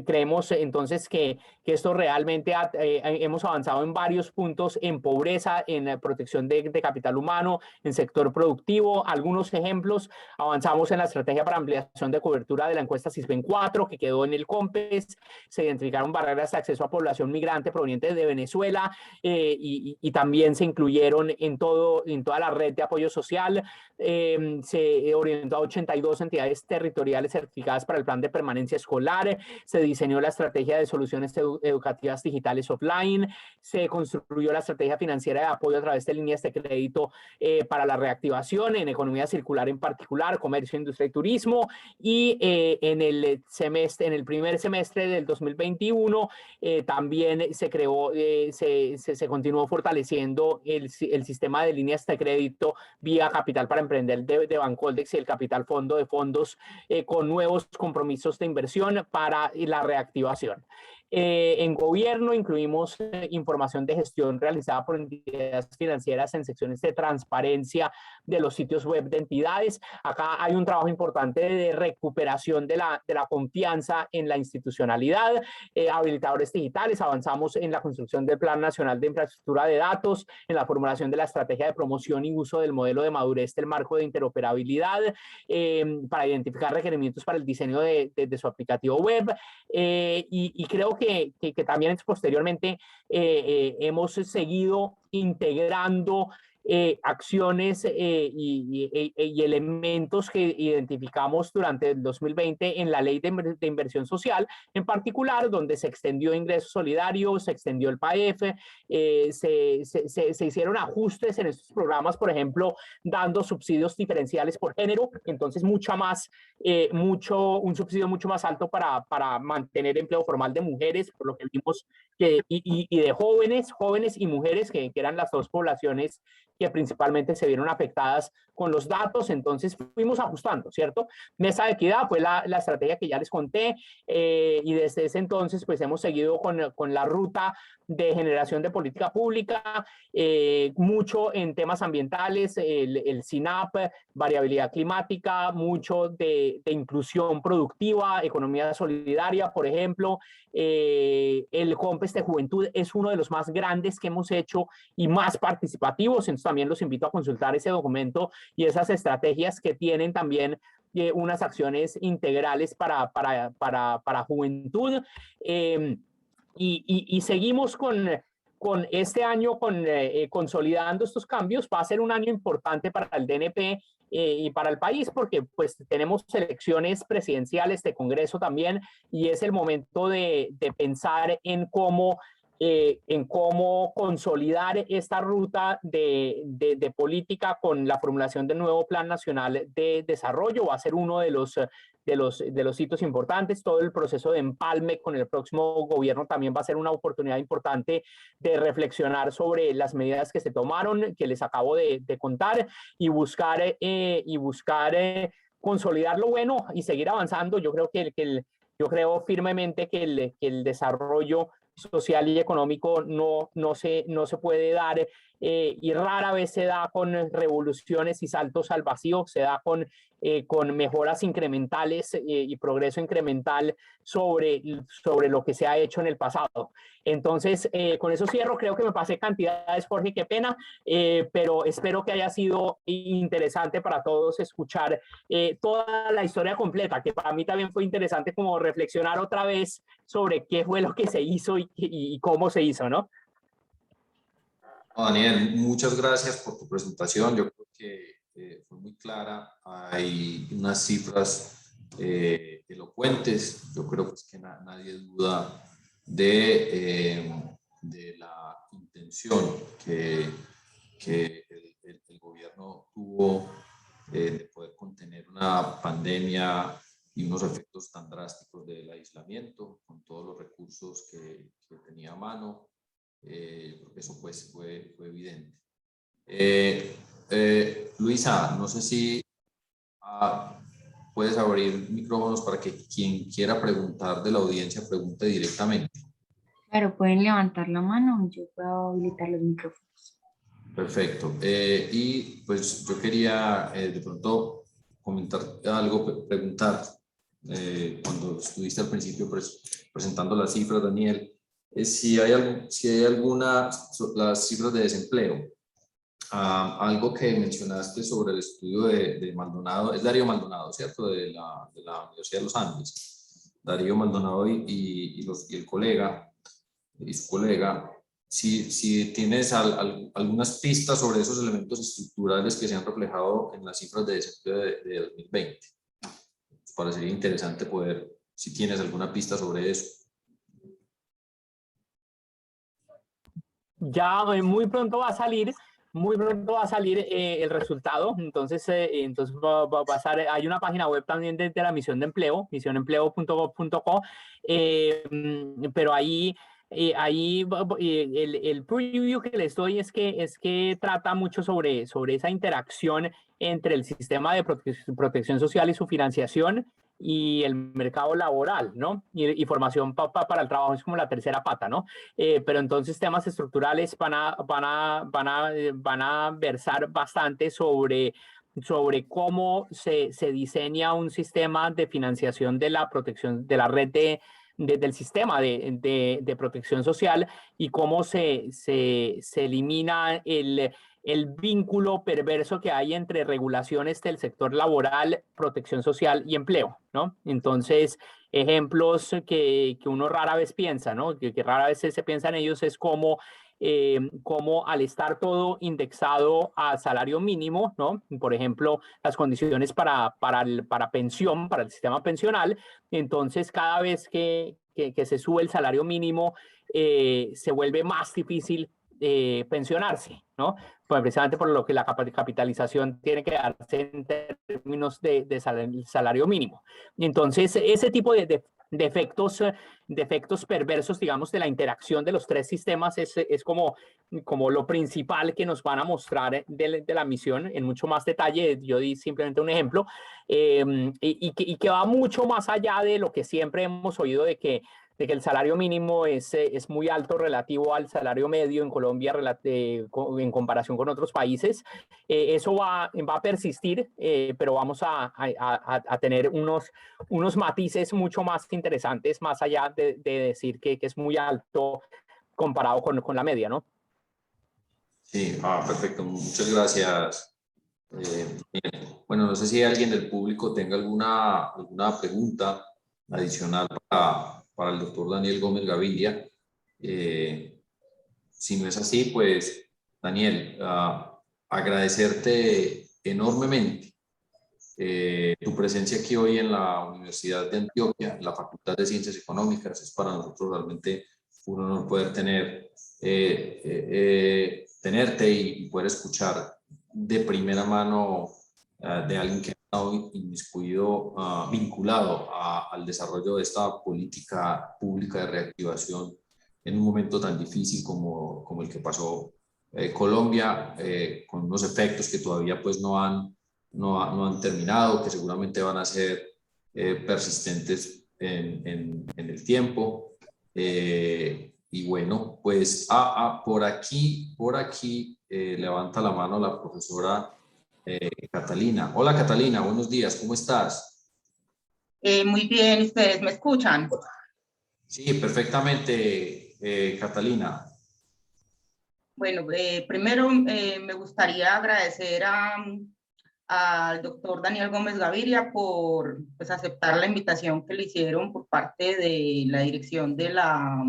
Creemos entonces que esto realmente hemos avanzado en varios puntos, en pobreza, en protección de capital humano, en sector productivo. Algunos ejemplos: avanzamos en la estrategia para ampliación de cobertura de la encuesta CISBEN 4, que quedó en el COMPES. Se identificaron barreras de acceso a población migrante proveniente de Venezuela, y también se incluyeron en toda la red de apoyo social. Se orientó a 82 entidades territoriales certificadas para el plan de permanencia escolar. Se diseñó la estrategia de soluciones educativas digitales offline. Se construyó la estrategia financiera de apoyo a través de líneas de crédito para la reactivación en economía circular, en particular comercio, industria y turismo. Y en el primer semestre del 2021 también se creó, se continuó fortaleciendo el sistema de líneas de crédito vía Capital para Emprender de Bancoldex y el Capital Fondo de Fondos, con nuevos compromisos de inversión para la reactivación. En gobierno incluimos información de gestión realizada por entidades financieras en secciones de transparencia de los sitios web de entidades. Acá hay un trabajo importante de recuperación de la confianza en la institucionalidad. Habilitadores digitales, avanzamos en la construcción del Plan Nacional de Infraestructura de Datos, en la formulación de la estrategia de promoción y uso del modelo de madurez del marco de interoperabilidad, para identificar requerimientos para el diseño de su aplicativo web, y creo que también posteriormente hemos seguido integrando acciones y elementos que identificamos durante el 2020 en la Ley de Inversión Social, en particular, donde se extendió ingresos solidarios, se extendió el PAEF, se hicieron ajustes en estos programas, por ejemplo, dando subsidios diferenciales por género, entonces un subsidio mucho más alto para mantener empleo formal de mujeres, por lo que vimos, y de jóvenes y mujeres, que eran las dos poblaciones que principalmente se vieron afectadas con los datos. Entonces fuimos ajustando, ¿cierto? Mesa de equidad fue la estrategia que ya les conté, y desde ese entonces pues hemos seguido con la ruta de generación de política pública, mucho en temas ambientales, el SINAP, variabilidad climática, mucho de inclusión productiva, economía solidaria, por ejemplo. El COMPES de Juventud es uno de los más grandes que hemos hecho y más participativos, entonces también los invito a consultar ese documento y esas estrategias que tienen también unas acciones integrales para juventud. Y seguimos con este año consolidando estos cambios. Va a ser un año importante para el DNP y para el país, porque pues tenemos elecciones presidenciales, de Congreso también, y es el momento de pensar en cómo consolidar esta ruta de política con la formulación del nuevo Plan Nacional de Desarrollo. Va a ser uno de los hitos importantes. Todo el proceso de empalme con el próximo gobierno también va a ser una oportunidad importante de reflexionar sobre las medidas que se tomaron, que les acabo de contar, y buscar consolidar lo bueno y seguir avanzando. Yo creo firmemente que el desarrollo social y económico no se puede dar, y rara vez se da con revoluciones y saltos al vacío, se da con mejoras incrementales y progreso incremental sobre lo que se ha hecho en el pasado. Entonces, con eso cierro. Creo que me pasé cantidades, Jorge, qué pena, pero espero que haya sido interesante para todos escuchar toda la historia completa, que para mí también fue interesante como reflexionar otra vez sobre qué fue lo que se hizo y cómo se hizo, ¿no? Daniel, muchas gracias por tu presentación. Yo creo que fue muy clara. Hay unas cifras elocuentes. Yo creo pues, que nadie duda de la intención que el gobierno tuvo de poder contener una pandemia y unos efectos tan drásticos del aislamiento, con todos los recursos que tenía a mano. Porque eso pues fue evidente. Luisa, no sé si puedes abrir micrófonos para que quien quiera preguntar de la audiencia pregunte directamente. Claro, pueden levantar la mano, yo puedo habilitar los micrófonos. Perfecto. Y pues yo quería de pronto comentar algo, preguntar, cuando estuviste al principio presentando las cifras, Daniel, si hay alguna, las cifras de desempleo. Algo que mencionaste sobre el estudio de Maldonado, es Darío Maldonado, ¿cierto? De la Universidad de los Andes. Darío Maldonado y el colega, y su colega, si tienes algunas pistas sobre esos elementos estructurales que se han reflejado en las cifras de desempleo de 2020. Nos parecería interesante poder, si tienes alguna pista sobre eso. Ya muy pronto va a salir. Muy pronto va a salir el resultado, entonces va a estar, hay una página web también de la misión de empleo, misionempleo.gov.co, pero ahí el preview que les doy es que trata mucho sobre esa interacción entre el sistema de protección social y su financiación y el mercado laboral, ¿no? Y formación para el trabajo es como la tercera pata, ¿no? Pero entonces temas estructurales van a versar bastante sobre cómo se diseña un sistema de financiación de la protección, de la red del sistema de protección social y cómo se elimina el vínculo perverso que hay entre regulaciones del sector laboral, protección social y empleo, ¿no? Entonces, ejemplos que uno rara vez piensa, ¿no? Que rara vez se piensa en ellos es como al estar todo indexado a salario mínimo, ¿no? Por ejemplo, las condiciones para pensión, para el sistema pensional, entonces cada vez que se sube el salario mínimo, se vuelve más difícil pensionarse, ¿no? Pues precisamente por lo que la capitalización tiene que darse en términos de salario mínimo. Entonces, ese tipo de efectos perversos, digamos, de la interacción de los tres sistemas es como lo principal que nos van a mostrar de la misión en mucho más detalle. Yo di simplemente un ejemplo y que va mucho más allá de lo que siempre hemos oído de que el salario mínimo es muy alto relativo al salario medio en Colombia en comparación con otros países. Eso va a persistir, pero vamos a tener unos matices mucho más interesantes, más allá de decir que es muy alto comparado con la media, ¿no? Sí, perfecto. Muchas gracias. Bueno, no sé si alguien del público tenga alguna pregunta adicional para el doctor Daniel Gómez Gaviria. Si no es así, pues, Daniel, agradecerte enormemente tu presencia aquí hoy en la Universidad de Antioquia, en la Facultad de Ciencias Económicas. Es para nosotros realmente un honor poder tenerte y poder escuchar de primera mano de alguien que ha estado inmiscuido, vinculado al desarrollo de esta política pública de reactivación en un momento tan difícil como el que pasó Colombia, con unos efectos que todavía pues no han terminado, que seguramente van a ser persistentes en el tiempo. Y bueno, pues por aquí levanta la mano la profesora Catalina. Hola Catalina, buenos días, ¿cómo estás? Muy bien, ¿ustedes me escuchan? Sí, perfectamente, Catalina. Bueno, primero me gustaría agradecer al doctor Daniel Gómez Gaviria por pues, aceptar la invitación que le hicieron por parte de la dirección de la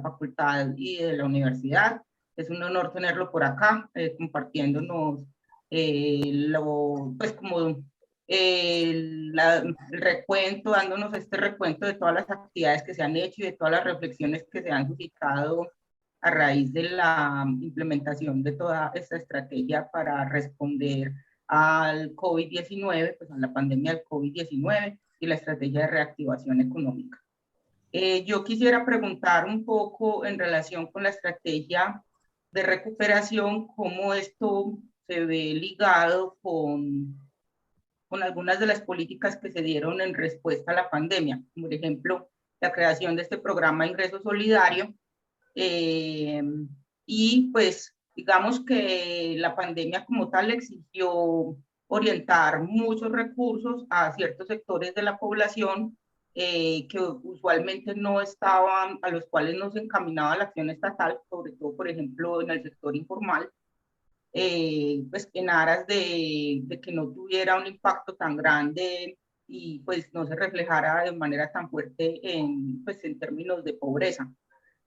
facultad y de la universidad. Es un honor tenerlo por acá, compartiéndonos pues como el recuento, dándonos este recuento de todas las actividades que se han hecho y de todas las reflexiones que se han suscitado a raíz de la implementación de toda esta estrategia para responder al COVID-19, pues a la pandemia del COVID-19. y la estrategia de reactivación económica. Yo quisiera preguntar un poco en relación con la estrategia de recuperación, cómo esto se ve ligado con algunas de las políticas que se dieron en respuesta a la pandemia, por ejemplo, la creación de este programa de ingreso solidario, y pues digamos que la pandemia como tal exigió orientar muchos recursos a ciertos sectores de la población que usualmente no estaban, a los cuales no se encaminaba la acción estatal, sobre todo, por ejemplo, en el sector informal, pues en aras de que no tuviera un impacto tan grande y pues no se reflejara de manera tan fuerte pues, en términos de pobreza.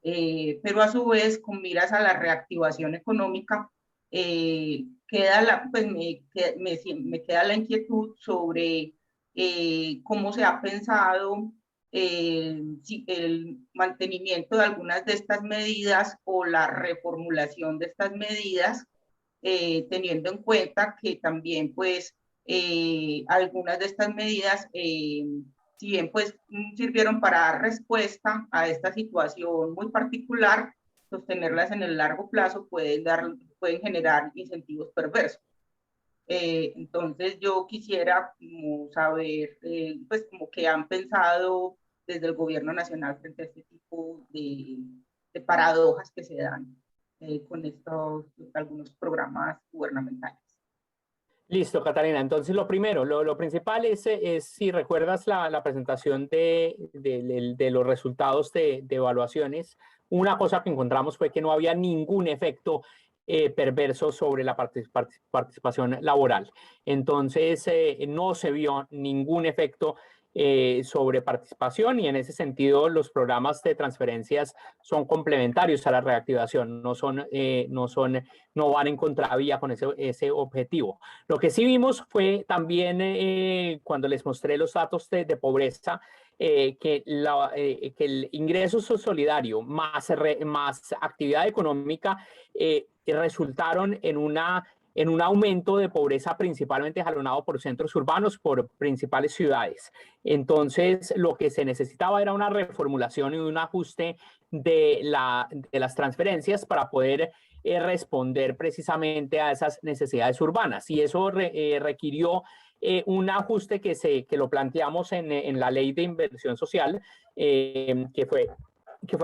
Pero a su vez, con miras a la reactivación económica, pues me queda la inquietud sobre cómo se ha pensado el mantenimiento de algunas de estas medidas o la reformulación de estas medidas, teniendo en cuenta que también pues algunas de estas medidas, si bien pues sirvieron para dar respuesta a esta situación muy particular, sostenerlas en el largo plazo pueden generar incentivos perversos. Entonces yo quisiera como saber, pues como que han pensado desde el gobierno nacional frente a este tipo de paradojas que se dan con estos algunos programas gubernamentales. Listo, Catalina. Entonces, lo primero, lo principal es si recuerdas la presentación de los resultados de evaluaciones, una cosa que encontramos fue que no había ningún efecto perverso sobre la participación laboral. Entonces, no se vio ningún efecto sobre participación y en ese sentido los programas de transferencias son complementarios a la reactivación, no van en contravía con ese objetivo. Lo que sí vimos fue también cuando les mostré los datos de pobreza, que el ingreso solidario más actividad económica resultaron en un aumento de pobreza principalmente jalonado por centros urbanos, por principales ciudades. Entonces, lo que se necesitaba era una reformulación y un ajuste de las transferencias para poder responder precisamente a esas necesidades urbanas. Y eso requirió un ajuste que lo planteamos en la Ley de Inversión Social, que fue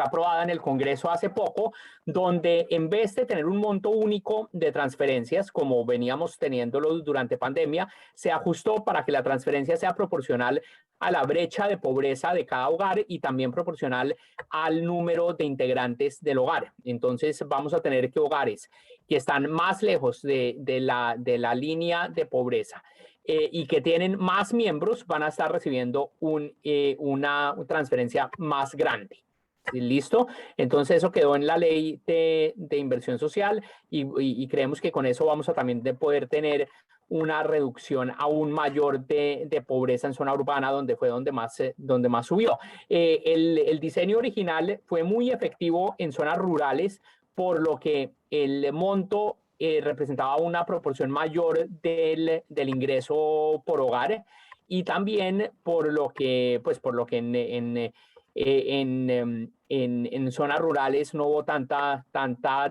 aprobada en el Congreso hace poco, donde en vez de tener un monto único de transferencias, como veníamos teniéndolo durante pandemia, se ajustó para que la transferencia sea proporcional a la brecha de pobreza de cada hogar y también proporcional al número de integrantes del hogar. Entonces vamos a tener que hogares que están más lejos de la línea de pobreza y que tienen más miembros van a estar recibiendo una transferencia más grande. ¿Listo? Entonces eso quedó en la ley de inversión social y creemos que con eso vamos a también poder tener una reducción aún mayor de pobreza en zona urbana, donde más subió. El diseño original fue muy efectivo en zonas rurales, por lo que el monto representaba una proporción mayor del ingreso por hogar y también por lo que en zonas rurales no hubo tanta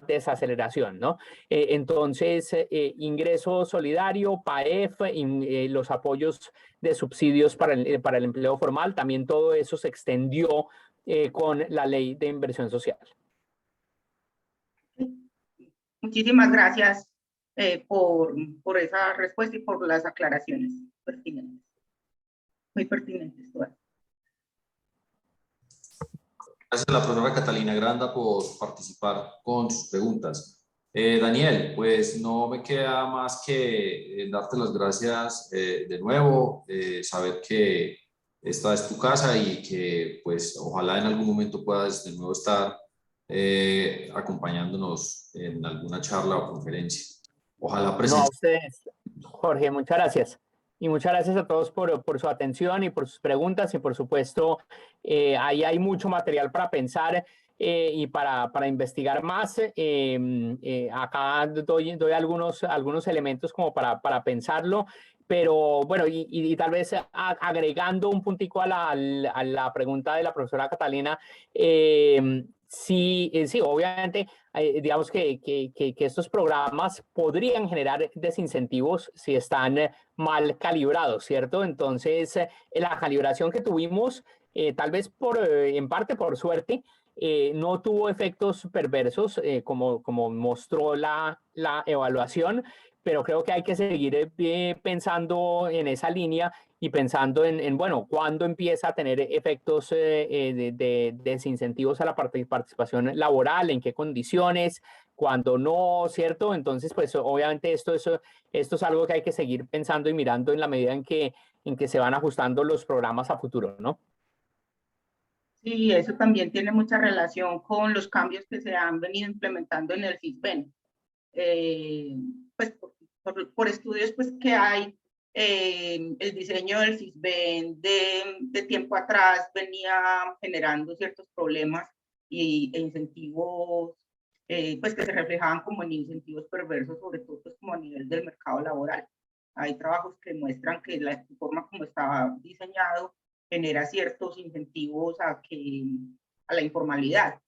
desaceleración, ¿no? Entonces, ingreso solidario, PAEF, los apoyos de subsidios para el empleo formal, también todo eso se extendió con la Ley de Inversión Social. Muchísimas gracias por esa respuesta y por las aclaraciones pertinentes. Muy pertinentes todas. Gracias a la profesora Catalina Granda por participar con sus preguntas. Daniel, pues no me queda más que darte las gracias de nuevo, saber que esta es tu casa y que pues ojalá en algún momento puedas de nuevo estar acompañándonos en alguna charla o conferencia. Ojalá presencial. No, a ustedes, Jorge, muchas gracias. Y muchas gracias a todos por su atención y por sus preguntas. Y por supuesto, ahí hay mucho material para pensar y para investigar más. Acá doy algunos elementos como para pensarlo. Pero bueno, y tal vez agregando un puntico a la pregunta de la profesora Catalina, sí, sí, obviamente, digamos que estos programas podrían generar desincentivos si están mal calibrados, ¿cierto? Entonces, la calibración que tuvimos, tal vez en parte por suerte, no tuvo efectos perversos, como mostró la evaluación, pero creo que hay que seguir pensando en esa línea y pensando bueno, cuándo empieza a tener efectos de desincentivos a la participación laboral, en qué condiciones, cuándo no, ¿cierto? Entonces, pues obviamente esto es algo que hay que seguir pensando y mirando en la medida en que se van ajustando los programas a futuro, ¿no? Sí, eso también tiene mucha relación con los cambios que se han venido implementando en el Sisbén. Pues por estudios pues que hay, el diseño del Sisbén de tiempo atrás venía generando ciertos problemas e incentivos pues que se reflejaban como en incentivos perversos, sobre todo pues como a nivel del mercado laboral. Hay trabajos que muestran que la forma como estaba diseñado genera ciertos incentivos a la informalidad.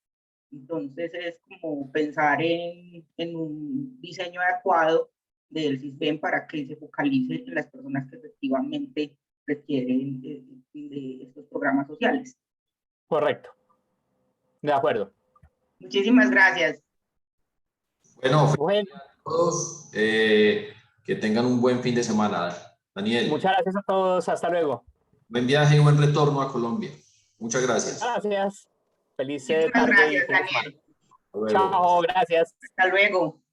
Entonces es como pensar en un diseño adecuado del Sisbén para que se focalice en las personas que efectivamente requieren de estos programas sociales. Correcto. De acuerdo. Muchísimas gracias. Bueno, Bueno, a todos, que tengan un buen fin de semana. Daniel, muchas gracias a todos. Hasta luego. buen viaje y buen retorno a Colombia. Muchas gracias. Gracias. Feliz Muchísimas tarde y gracias, fin de semana. Daniel. Hasta luego. Chao, gracias. Hasta luego.